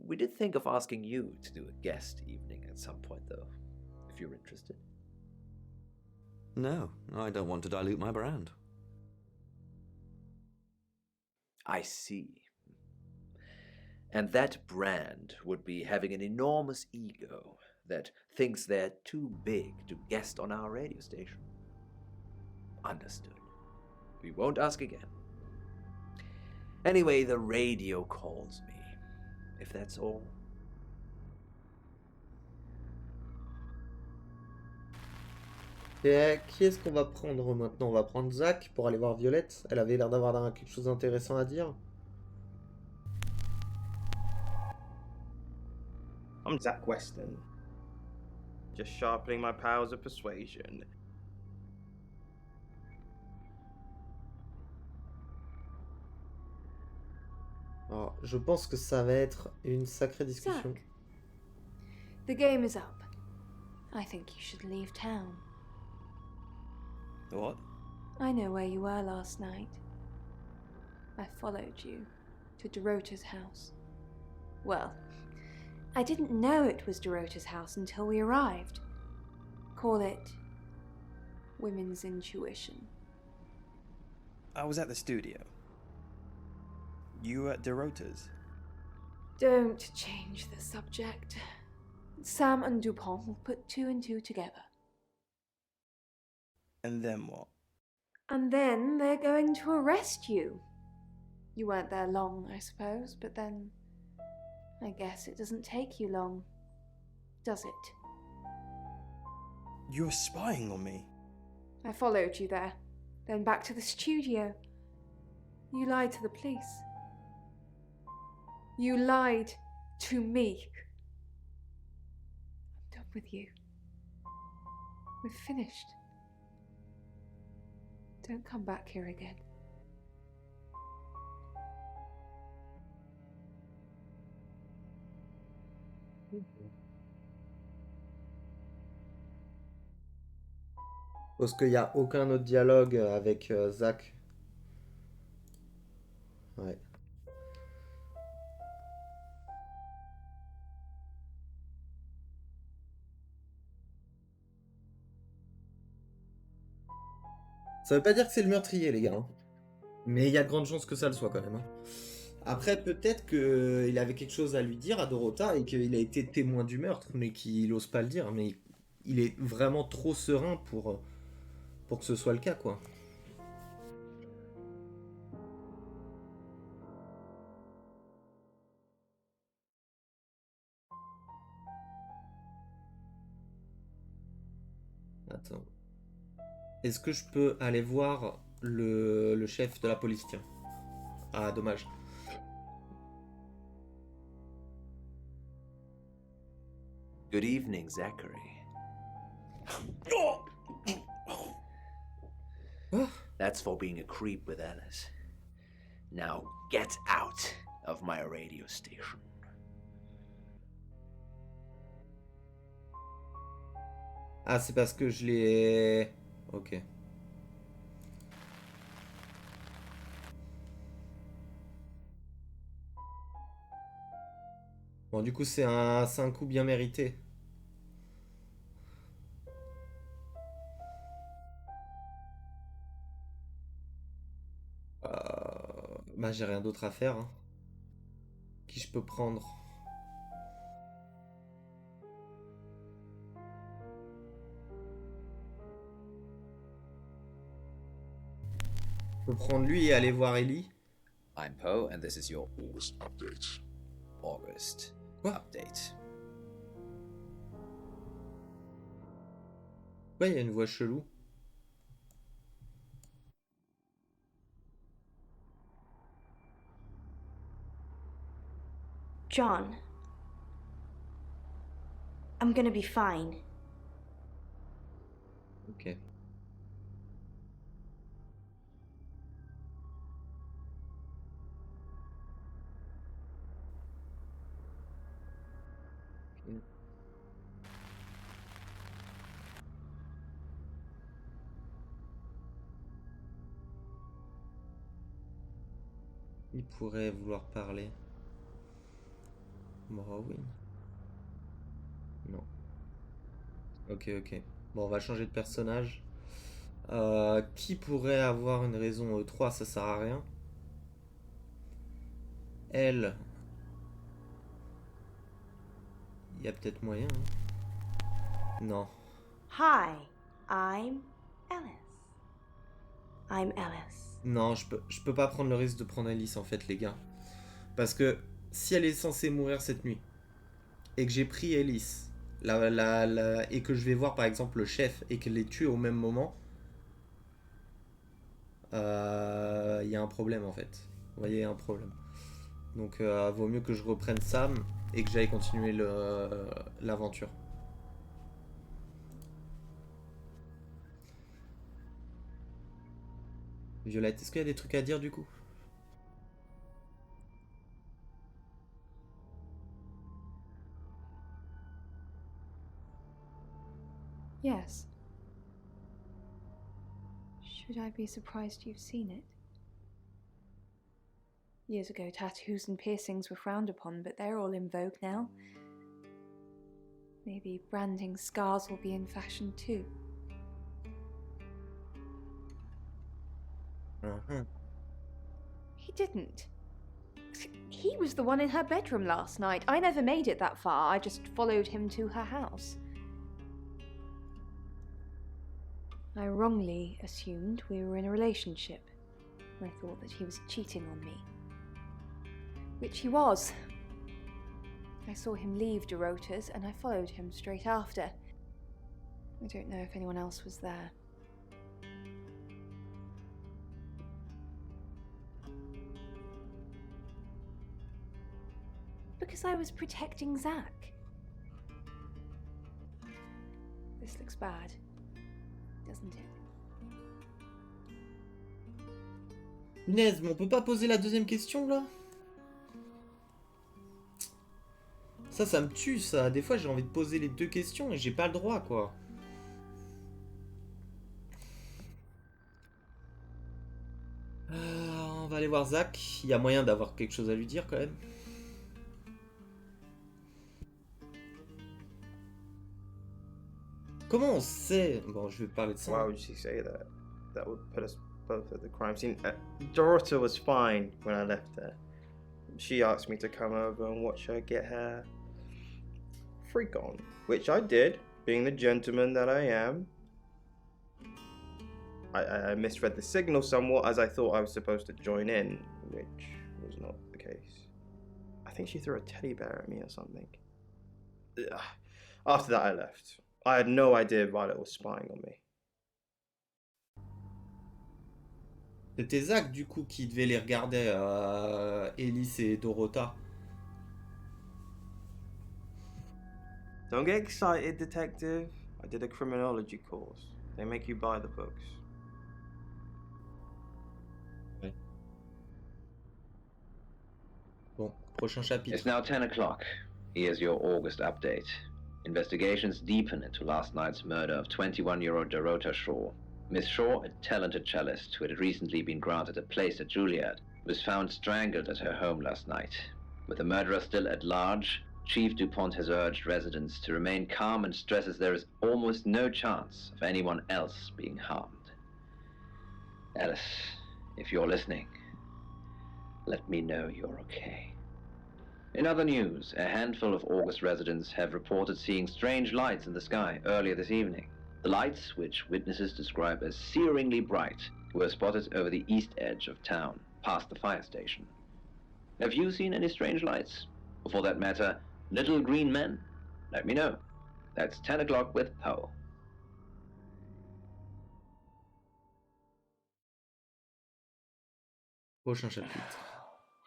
[SPEAKER 11] We did think of asking you to do a guest evening at some point, though, if you're interested.
[SPEAKER 8] No, I don't want to dilute my brand.
[SPEAKER 11] I see. And that brand would be having an enormous ego that thinks they're too big to guest on our radio station. Understood. We won't ask again. Anyway, the radio calls me. If that's all.
[SPEAKER 1] Et qui est-ce qu'on va prendre maintenant? On va prendre Zach pour aller voir Violette. Elle avait l'air d'avoir quelque chose d'intéressant à dire.
[SPEAKER 5] I'm Zach Weston. Just sharpening my powers of persuasion.
[SPEAKER 1] Alors, je pense que ça va être une sacrée discussion.
[SPEAKER 7] Zach, the game is up. I think you should leave town.
[SPEAKER 6] What?
[SPEAKER 7] I know where you were last night. I followed you to Dorota's house. Well, I didn't know it was Dorota's house until we arrived. Call it women's intuition.
[SPEAKER 6] I was at the studio. You were at Dorota's?
[SPEAKER 7] Don't change the subject. Sam and Dupont will put two and two together.
[SPEAKER 6] And then what?
[SPEAKER 7] And then they're going to arrest you. You weren't there long, I suppose, but then I guess it doesn't take you long, does it?
[SPEAKER 6] You were spying on me.
[SPEAKER 7] I followed you there, then back to the studio. You lied to the police. You lied to me. I'm done with you. We're finished. Don't come back here again.
[SPEAKER 1] Parce qu'il n'y a aucun autre dialogue avec Zach. Ouais. Ça veut pas dire que c'est le meurtrier, les gars. Hein. Mais il y a de grandes chances que ça le soit quand même. Hein. Après, peut-être qu'il avait quelque chose à lui dire à Dorota et qu'il a été témoin du meurtre, mais qu'il ose pas le dire. Mais il est vraiment trop serein pour que ce soit le cas, quoi. Attends. Est-ce que je peux aller voir le chef de la police, tiens? Ah, dommage.
[SPEAKER 11] Good evening, Zachary. That's for being a creep with Ellis. Now get out of my radio station.
[SPEAKER 1] Ah, c'est parce que je l'ai... Ok. Bon, du coup, c'est un coup bien mérité. Bah, j'ai rien d'autre à faire. Hein. Qui je peux prendre? Je peux prendre lui et aller voir Ellie.
[SPEAKER 10] I'm Poe, and this is your August update. August update.
[SPEAKER 1] Ouais, il y a une voix chelou.
[SPEAKER 2] John, I'm gonna be fine.
[SPEAKER 1] Ok. Il pourrait vouloir parler. Morrowind. Non. Ok, ok. Bon, on va changer de personnage. Qui pourrait avoir une raison E3? Ça sert à rien. Elle. Il y a peut-être moyen. Hein. Non.
[SPEAKER 2] Hi, I'm Ellis. I'm Ellis.
[SPEAKER 1] Non, je peux pas prendre le risque de prendre Ellis en fait, les gars. Parce que si elle est censée mourir cette nuit, et que j'ai pris Ellis, et que je vais voir par exemple le chef, et qu'elle est tuée au même moment, y a un problème en fait. Vous voyez, y a un problème. Donc vaut mieux que je reprenne Sam, et que j'aille continuer l'aventure. Violette, est-ce qu'il y a des trucs à dire du coup?
[SPEAKER 7] Yes. Should I be surprised you've seen it? Years ago, tattoos and piercings were frowned upon, but they're all in vogue now. Maybe branding scars will be in fashion too. He didn't. He was the one in her bedroom last night. I never made it that far. I just followed him to her house. I wrongly assumed we were in a relationship. I thought that he was cheating on me. Which he was. I saw him leave Dorota's and I followed him straight after. I don't know if anyone else was there. Because I was protecting Zach. This looks bad, doesn't it?
[SPEAKER 1] Punaise, mais on peut pas poser la deuxième question là? Ça me tue ça. Des fois j'ai envie de poser les deux questions et j'ai pas le droit quoi. On va aller voir Zach. Il y a moyen d'avoir quelque chose à lui dire quand même. Comment on sait? Bon, je vais parler de ça.
[SPEAKER 5] Why would she say that? That would put us both at the crime scene. Dorota was fine when I left her. She asked me to come over and watch her get her freak on, which I did, being the gentleman that I am. I misread the signal somewhat as I thought I was supposed to join in, which was not the case. I think she threw a teddy bear at me or something. Ugh. After that I left. I had no idea Violet was spying on me.
[SPEAKER 1] C'était Zach du coup qui devait les regarder, Ellis et Dorota.
[SPEAKER 5] Don't get excited, detective. I did a criminology course. They make you buy the books.
[SPEAKER 1] Ouais. Bon, prochain chapitre.
[SPEAKER 10] It's now 10 o'clock. Here's your August update. Investigations deepen into last night's murder of 21-year-old Dorota Shaw. Miss Shaw, a talented cellist who had recently been granted a place at Juilliard, was found strangled at her home last night. With the murderer still at large, Chief DuPont has urged residents to remain calm and stresses there is almost no chance of anyone else being harmed. Ellis, if you're listening, let me know you're okay. In other news, a handful of August residents have reported seeing strange lights in the sky earlier this evening. The lights, which witnesses describe as searingly bright, were spotted over the east edge of town, past the fire station. Have you seen any strange lights? Or for that matter, little green men? Let me know. That's 10 o'clock with Poe.
[SPEAKER 1] Prochain chapitre.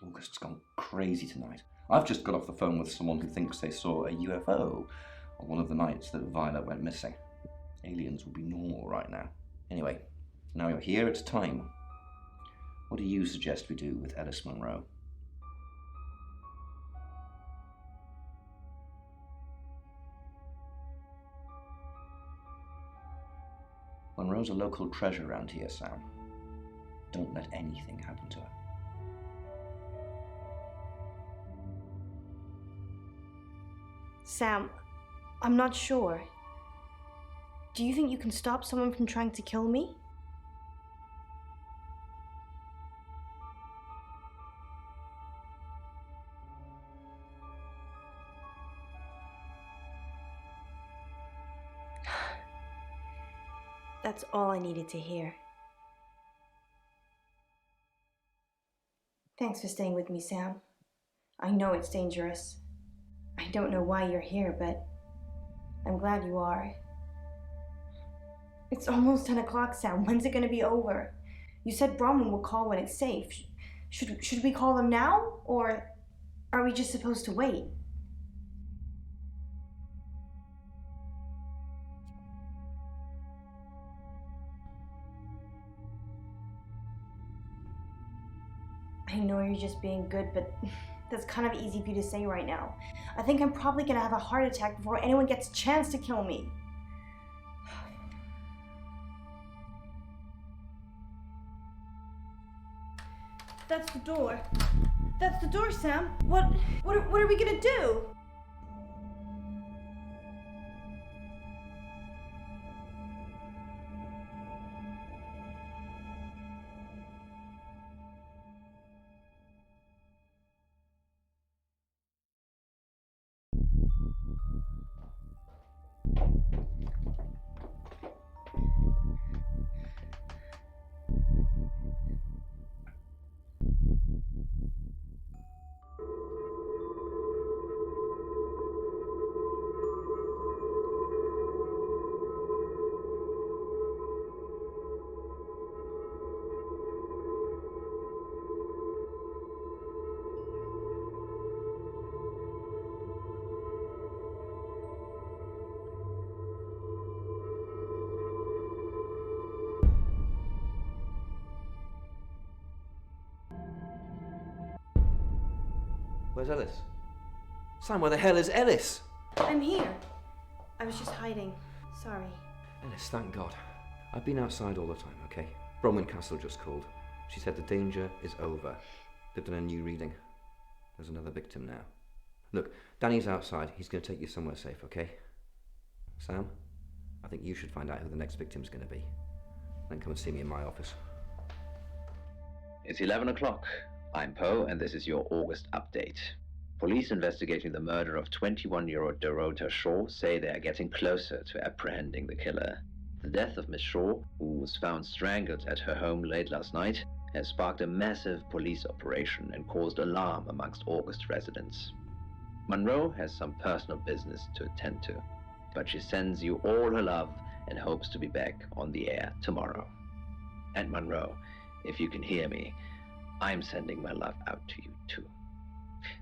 [SPEAKER 8] August's gone crazy tonight. I've just got off the phone with someone who thinks they saw a UFO on one of the nights that Violet went missing. Aliens would be normal right now. Anyway, now you're here, it's time. What do you suggest we do with Ellis Monroe? Monroe's a local treasure around here, Sam. Don't let anything happen to her.
[SPEAKER 2] Sam, I'm not sure. Do you think you can stop someone from trying to kill me? That's all I needed to hear. Thanks for staying with me, Sam. I know it's dangerous. I don't know why you're here, but I'm glad you are. It's almost 10 o'clock, Sam. When's it gonna be over? You said Brahman will call when it's safe. Should we call him now? Or are we just supposed to wait? I know you're just being good, but that's kind of easy for you to say right now. I think I'm probably gonna have a heart attack before anyone gets a chance to kill me. That's the door. That's the door, Sam. What are we gonna do?
[SPEAKER 8] Where's Ellis? Sam, where the hell is Ellis?
[SPEAKER 2] I'm here. I was just hiding. Sorry.
[SPEAKER 8] Ellis, thank God. I've been outside all the time, okay? Bronwyn Castle just called. She said the danger is over. They've done a new reading. There's another victim now. Look, Danny's outside. He's going to take you somewhere safe, okay? Sam, I think you should find out who the next victim's going to be. Then come and see me in my office.
[SPEAKER 10] It's 11 o'clock. I'm Poe, and this is your August update. Police investigating the murder of 21-year-old Dorota Shaw say they are getting closer to apprehending the killer. The death of Miss Shaw, who was found strangled at her home late last night, has sparked a massive police operation and caused alarm amongst August residents. Monroe has some personal business to attend to, but she sends you all her love and hopes to be back on the air tomorrow. And Monroe, if you can hear me, I'm sending my love out to you too.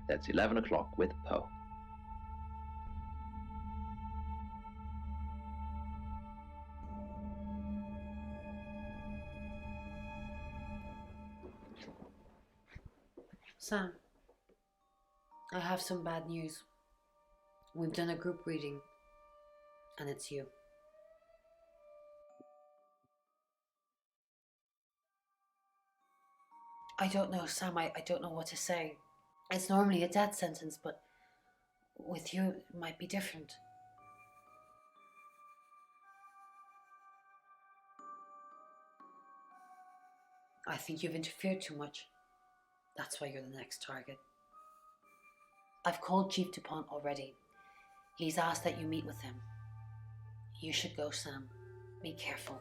[SPEAKER 10] That's 11 o'clock with Poe.
[SPEAKER 12] Sam, I have some bad news. We've done a group reading, and it's you. I don't know, Sam. I don't know what to say. It's normally a death sentence, but with you, it might be different. I think you've interfered too much. That's why you're the next target. I've called Chief DuPont already. He's asked that you meet with him. You should go, Sam. Be careful.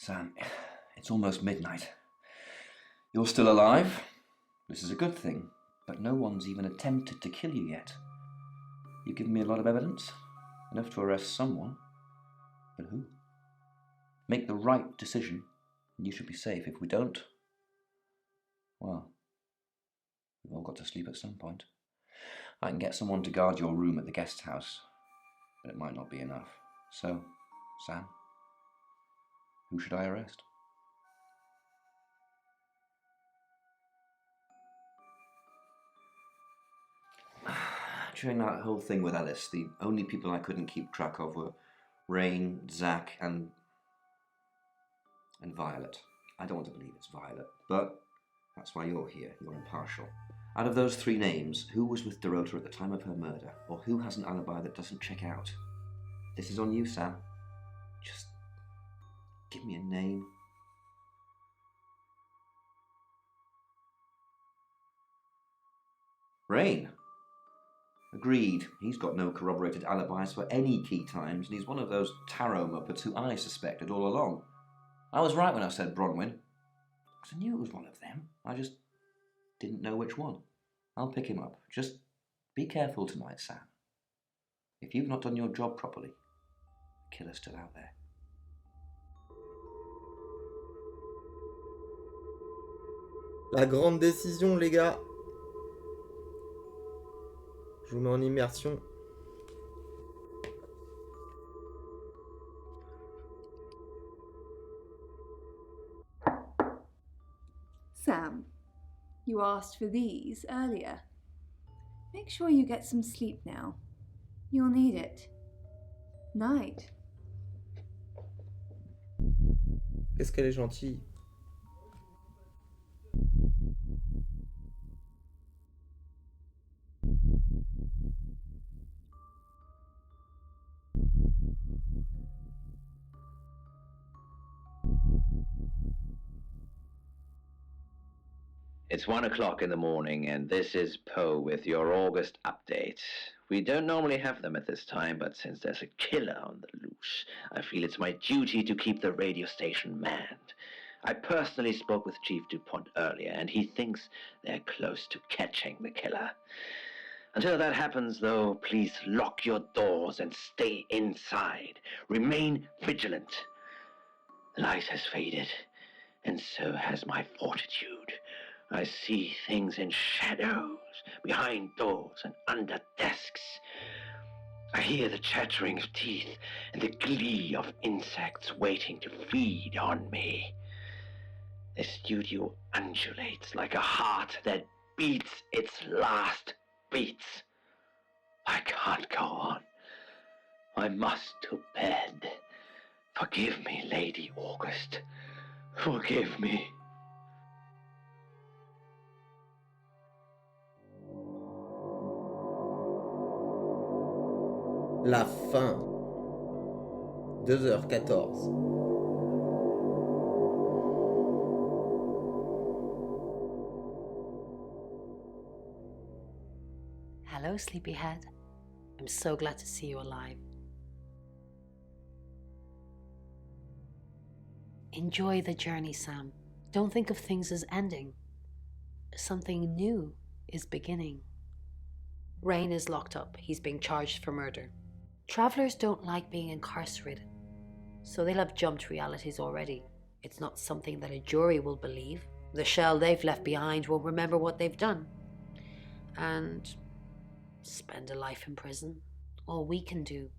[SPEAKER 8] Sam, it's almost midnight. You're still alive. This is a good thing, but no one's even attempted to kill you yet. You've given me a lot of evidence, enough to arrest someone. But who? Make the right decision, and you should be safe. If we don't, well, we've all got to sleep at some point. I can get someone to guard your room at the guest house, but it might not be enough. So, Sam, who should I arrest? During that whole thing with Ellis, the only people I couldn't keep track of were Rain, Zach, and Violet. I don't want to believe it's Violet, but that's why you're here. You're impartial. Out of those three names, who was with Dorota at the time of her murder, or who has an alibi that doesn't check out? This is on you, Sam. Just give me a name. Rain. Agreed. He's got no corroborated alibis for any key times, and he's one of those tarot muppets who I suspected all along. I was right when I said Bronwyn, because I knew it was one of them. I just didn't know which one. I'll pick him up. Just be careful tonight, Sam. If you've not done your job properly, the killer's still out there.
[SPEAKER 1] La grande décision, les gars. Je vous mets en immersion.
[SPEAKER 7] Sam, you asked for these earlier. Make sure you get some sleep now. You'll need it. Night.
[SPEAKER 1] Qu'est-ce qu'elle est gentille.
[SPEAKER 10] It's 1 o'clock in the morning, and this is Poe with your August update. We don't normally have them at this time, but since there's a killer on the loose, I feel it's my duty to keep the radio station manned. I personally spoke with Chief DuPont earlier, and he thinks they're close to catching the killer. Until that happens, though, please lock your doors and stay inside. Remain vigilant. The light has faded, and so has my fortitude. I see things in shadows, behind doors and under desks. I hear the chattering of teeth and the glee of insects waiting to feed on me. The studio undulates like a heart that beats its last beats. I can't go on. I must to bed. Forgive me, Lady August. Forgive me.
[SPEAKER 1] La fin. 2h14.
[SPEAKER 12] Hello, sleepyhead. I'm so glad to see you alive. Enjoy the journey, Sam. Don't think of things as ending. Something new is beginning. Rain is locked up. He's being charged for murder. Travelers don't like being incarcerated, so they'll have jumped realities already. It's not something that a jury will believe. The shell they've left behind will remember what they've done and spend a life in prison. All we can do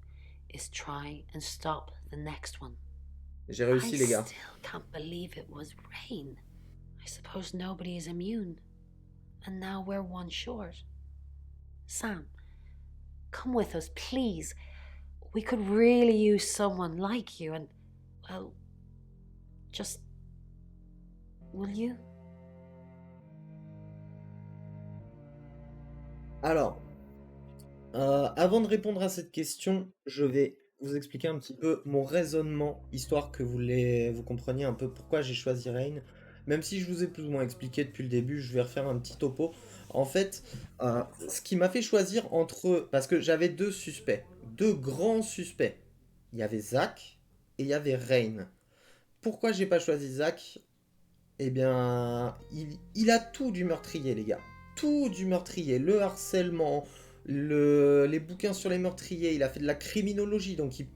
[SPEAKER 12] is try and stop the next one.
[SPEAKER 1] J'ai réussi, les gars.
[SPEAKER 12] I still can't believe it was Rain. I suppose nobody is immune, and now we're one short. Sam, come with us, please. We could really use someone like you, and, well, just... will you?
[SPEAKER 1] Alors, avant de répondre à cette question, je vais vous expliquer un petit peu mon raisonnement, histoire que vous compreniez un peu pourquoi j'ai choisi Rain. Même si je vous ai plus ou moins expliqué depuis le début, je vais refaire un petit topo. En fait, ce qui m'a fait choisir entre... Parce que j'avais deux suspects, deux grands suspects. Il y avait Zach et il y avait Rain. Pourquoi j'ai pas choisi Zach? Eh bien, il a tout du meurtrier, les gars. Tout du meurtrier. Le harcèlement, les bouquins sur les meurtriers. Il a fait de la criminologie, donc il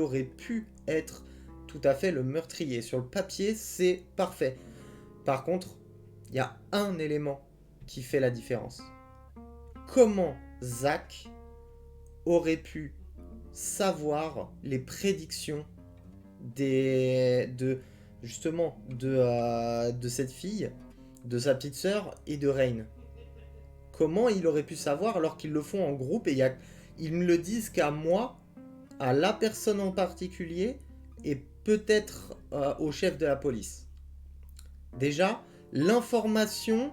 [SPEAKER 1] aurait pu être tout à fait le meurtrier. Sur le papier, c'est parfait. Par contre, il y a un élément qui fait la différence. Comment Zach aurait pu savoir les prédictions de cette fille, de sa petite sœur et de Rain? Comment il aurait pu savoir alors qu'ils le font en groupe et ils ne le disent qu'à moi, à la personne en particulier et peut-être au chef de la police? Déjà, l'information,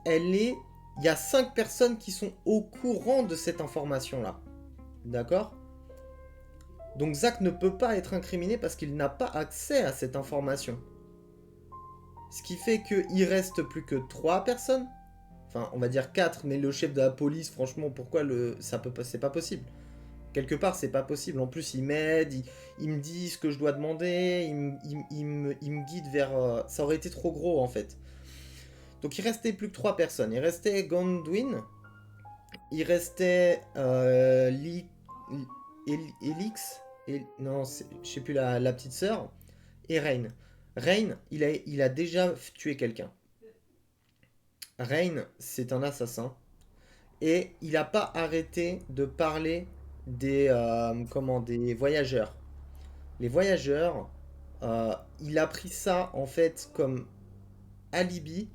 [SPEAKER 1] il y a 5 personnes qui sont au courant de cette information-là. D'accord? Donc Zach ne peut pas être incriminé parce qu'il n'a pas accès à cette information. Ce qui fait qu'il reste plus que 3 personnes. Enfin, on va dire 4, mais le chef de la police, franchement, pourquoi c'est pas possible. Quelque part, c'est pas possible. En plus, il m'aide, il me dit ce que je dois demander, il me guide vers... ça aurait été trop gros, en fait. Donc, il restait plus que 3 personnes. Il restait Gondwyn, il restait Elix, non, je sais plus, la petite sœur, et Rain. Rain, il a déjà tué quelqu'un. Rain, c'est un assassin. Et il n'a pas arrêté de parler des voyageurs. Les voyageurs, il a pris ça en fait comme alibi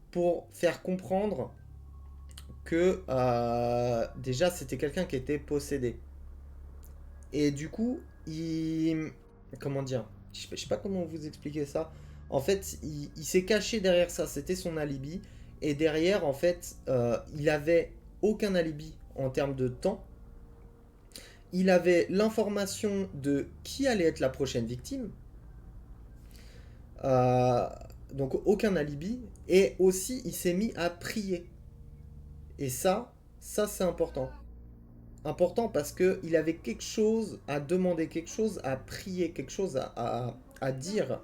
[SPEAKER 1] pour faire comprendre que déjà c'était quelqu'un qui était possédé. Et du coup, comment dire, je sais pas comment vous expliquer ça. En fait, il s'est caché derrière ça, c'était son alibi. Et derrière, en fait, il avait aucun alibi en termes de temps. Il avait l'information de qui allait être la prochaine victime. Donc aucun alibi. Et aussi, il s'est mis à prier. Et ça c'est important. Important parce qu'il avait quelque chose à demander, quelque chose à prier, quelque chose à dire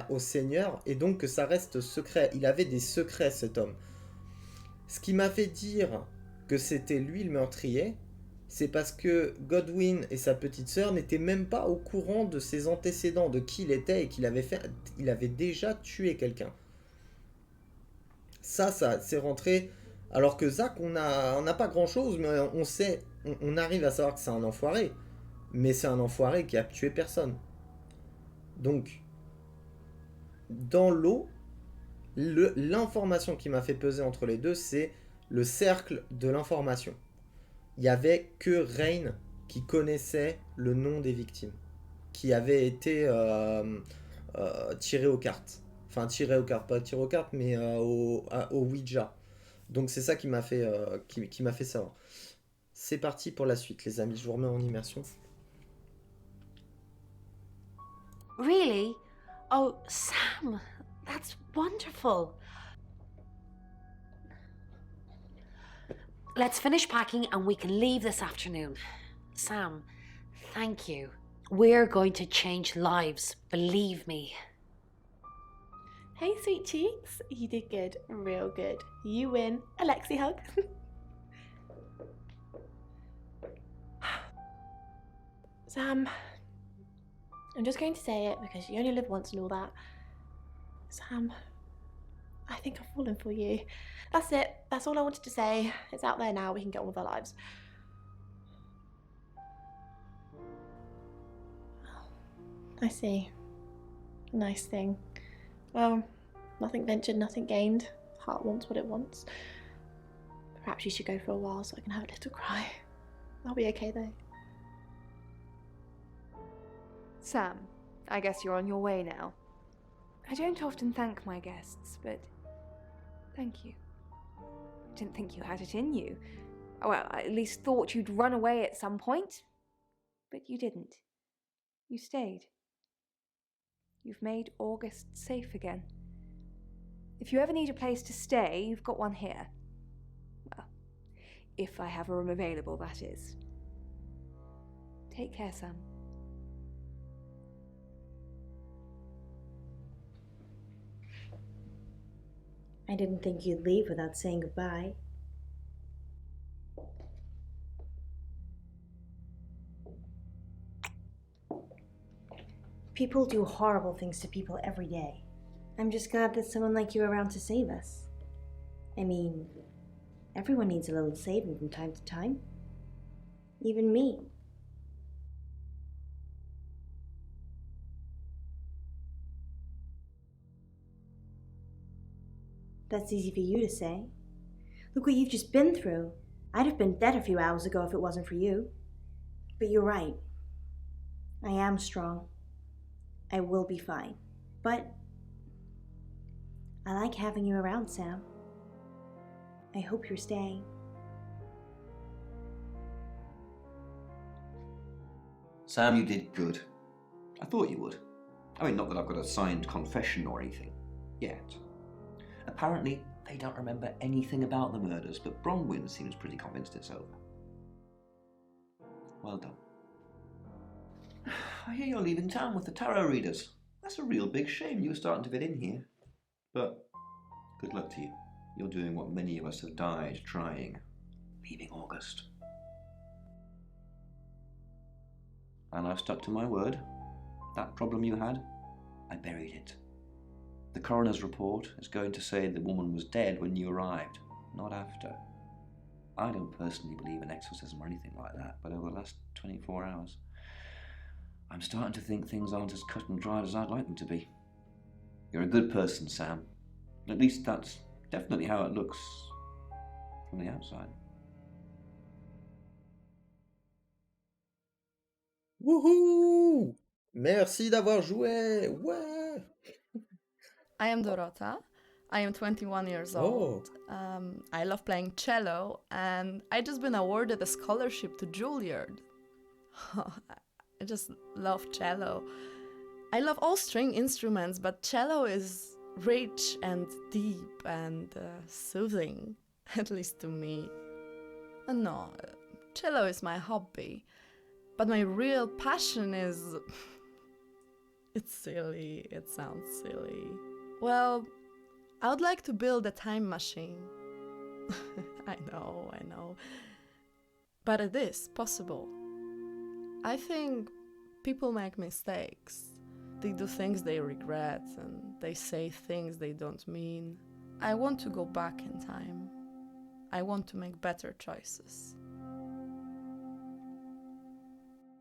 [SPEAKER 1] au Seigneur. Et donc que ça reste secret. Il avait des secrets, cet homme. Ce qui m'a fait dire que c'était lui le meurtrier, c'est parce que Godwin et sa petite sœur n'étaient même pas au courant de ses antécédents, de qui il était et qu'il avait déjà tué quelqu'un. Ça c'est rentré. Alors que Zach, on n'a pas grand chose, mais on sait, on arrive à savoir que c'est un enfoiré. Mais c'est un enfoiré qui a tué personne. Donc, dans l'eau, l'information qui m'a fait peser entre les deux, c'est le cercle de l'information. Il n'y avait que Rain qui connaissait le nom des victimes, qui avait été tiré aux cartes. Enfin, tiré aux cartes, pas tiré aux cartes, mais au Ouija. Donc c'est ça qui m'a fait, qui m'a fait savoir. C'est parti pour la suite, les amis. Je vous remets en immersion.
[SPEAKER 12] Really? Oh, Sam, that's wonderful. Let's finish packing and we can leave this afternoon. Sam, thank you. We're going to change lives, believe me.
[SPEAKER 4] Hey, sweet cheeks. You did good. Real good. You win. Alexi hug. Sam, I'm just going to say it because you only live once and all that. Sam, I think I've fallen for you. That's it. That's all I wanted to say. It's out there now. We can get on with our lives. I see. Nice thing. Well, nothing ventured, nothing gained. Heart wants what it wants. Perhaps you should go for a while so I can have a little cry. I'll be okay though.
[SPEAKER 7] Sam, I guess you're on your way now. I don't often thank my guests, but thank you. I didn't think you had it in you. Well, I at least thought you'd run away at some point. But you didn't. You stayed. You've made August safe again. If you ever need a place to stay, you've got one here. Well, if I have a room available, that is. Take care, Sam.
[SPEAKER 2] I didn't think you'd leave without saying goodbye. People do horrible things to people every day. I'm just glad there's someone like you around to save us. I mean, everyone needs a little saving from time to time. Even me. That's easy for you to say. Look what you've just been through. I'd have been dead a few hours ago if it wasn't for you. But you're right. I am strong. I will be fine. But I like having you around, Sam. I hope you're staying.
[SPEAKER 8] Sam, you did good. I thought you would. I mean, not that I've got a signed confession or anything. Yet. Apparently, They don't remember anything about the murders, but Bronwyn seems pretty convinced it's over. Well done. I hear you're leaving town with the tarot readers. That's a real big shame. You were starting to fit in here. But good luck to you. You're doing what many of us have died trying. Leaving August. And I've stuck to my word. That problem you had, I buried it. The coroner's report is going to say the woman was dead when you arrived, not after. I don't personally believe in exorcism or anything like that, but over the last 24 hours, I'm starting to think things aren't as cut and dried as I'd like them to be. You're a good person, Sam. At least that's definitely how it looks from the outside.
[SPEAKER 1] Wouhou! Merci d'avoir joué! Ouais!
[SPEAKER 14] I am Dorota. I am 21 years old. I love playing cello, and I just been awarded a scholarship to Juilliard. I just love cello. I love all string instruments, but cello is rich and deep and soothing, at least to me. No, cello is my hobby, but my real passion is... It's silly, it sounds silly. Well, I would like to build a time machine. I know. But it is possible. I think people make mistakes. They do things they regret and they say things they don't mean. I want to go back in time. I want to make better choices.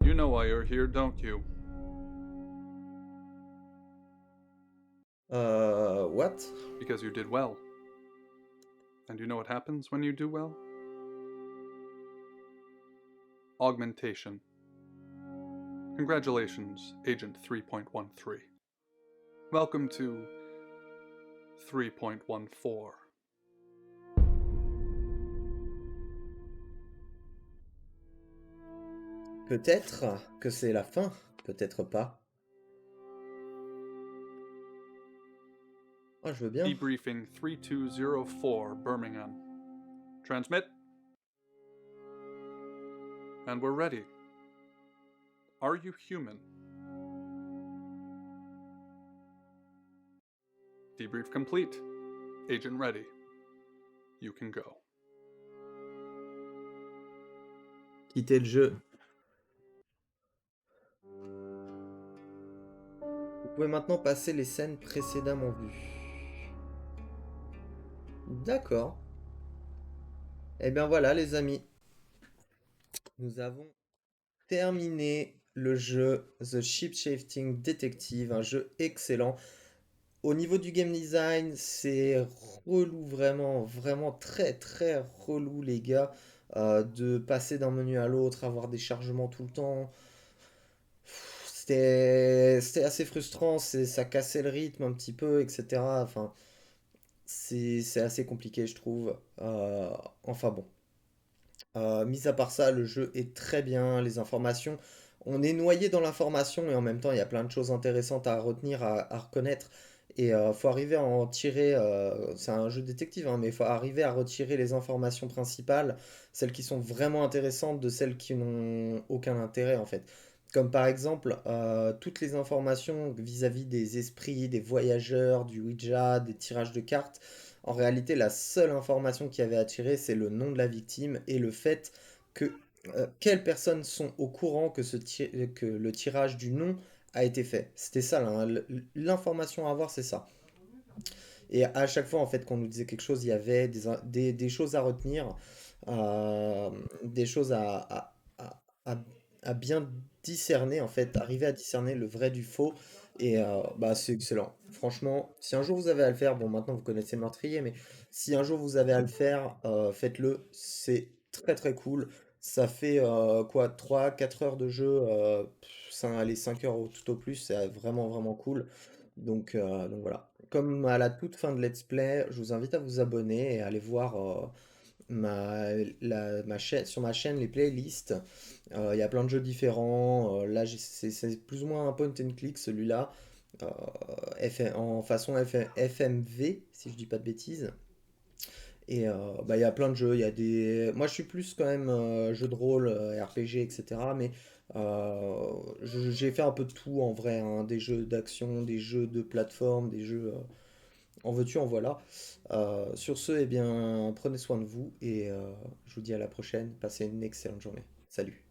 [SPEAKER 13] You know why you're here, don't you?
[SPEAKER 1] What?
[SPEAKER 13] Because you did well. And you know what happens when you do well? Augmentation. Congratulations, Agent 3.13. Welcome to 3.14.
[SPEAKER 1] Peut-être que c'est la fin, peut-être pas. Ah, je veux bien.
[SPEAKER 13] Debriefing 3204, Birmingham. Transmit. And we're ready. Are you human? Debrief complete. Agent ready. You can go.
[SPEAKER 1] Quitter le jeu. Vous pouvez maintenant passer les scènes précédemment vues. D'accord. Eh bien voilà les amis. Nous avons terminé le jeu The Shapeshifting Detective, un jeu excellent. Au niveau du game design, c'est relou, vraiment très très relou les gars, de passer d'un menu à l'autre, avoir des chargements tout le temps. C'était assez frustrant, ça cassait le rythme un petit peu, etc. Enfin, c'est assez compliqué, je trouve. Enfin bon. Mis à part ça, le jeu est très bien, les informations, on est noyé dans l'information et en même temps il y a plein de choses intéressantes à retenir, à reconnaître et faut arriver à en tirer, c'est un jeu détective hein, mais il faut arriver à retirer les informations principales, celles qui sont vraiment intéressantes de celles qui n'ont aucun intérêt en fait. Comme par exemple toutes les informations vis-à-vis des esprits, des voyageurs, du Ouija, des tirages de cartes. En réalité, la seule information qui avait attiré, c'est le nom de la victime et le fait que quelles personnes sont au courant que, que le tirage du nom a été fait. C'était ça, là, hein, l'information à avoir, c'est ça. Et à chaque fois, en fait, qu'on nous disait quelque chose, il y avait des choses à retenir, des choses à bien discerner, en fait, arriver à discerner le vrai du faux. Et bah, c'est excellent. Franchement, si un jour vous avez à le faire, bon, maintenant vous connaissez le meurtrier, mais si un jour vous avez à le faire, faites-le. C'est très très cool. Ça fait quoi, 3 4 heures de jeu, allez, 5 heures tout au plus, c'est vraiment cool. Donc voilà. Comme à la toute fin de Let's Play, je vous invite à vous abonner et à aller voir ma chaîne, sur ma chaîne les playlists. Il y a plein de jeux différents. Là, c'est plus ou moins un point and click celui-là. En façon FMV, si je dis pas de bêtises. Et bah, il y a plein de jeux, il y a des... Moi je suis plus quand même jeu de rôle, RPG, etc. Mais j'ai fait un peu de tout en vrai, hein, des jeux d'action, des jeux de plateforme, des jeux en veux-tu, en voilà. Sur ce, eh bien, prenez soin de vous et je vous dis à la prochaine. Passez une excellente journée. Salut.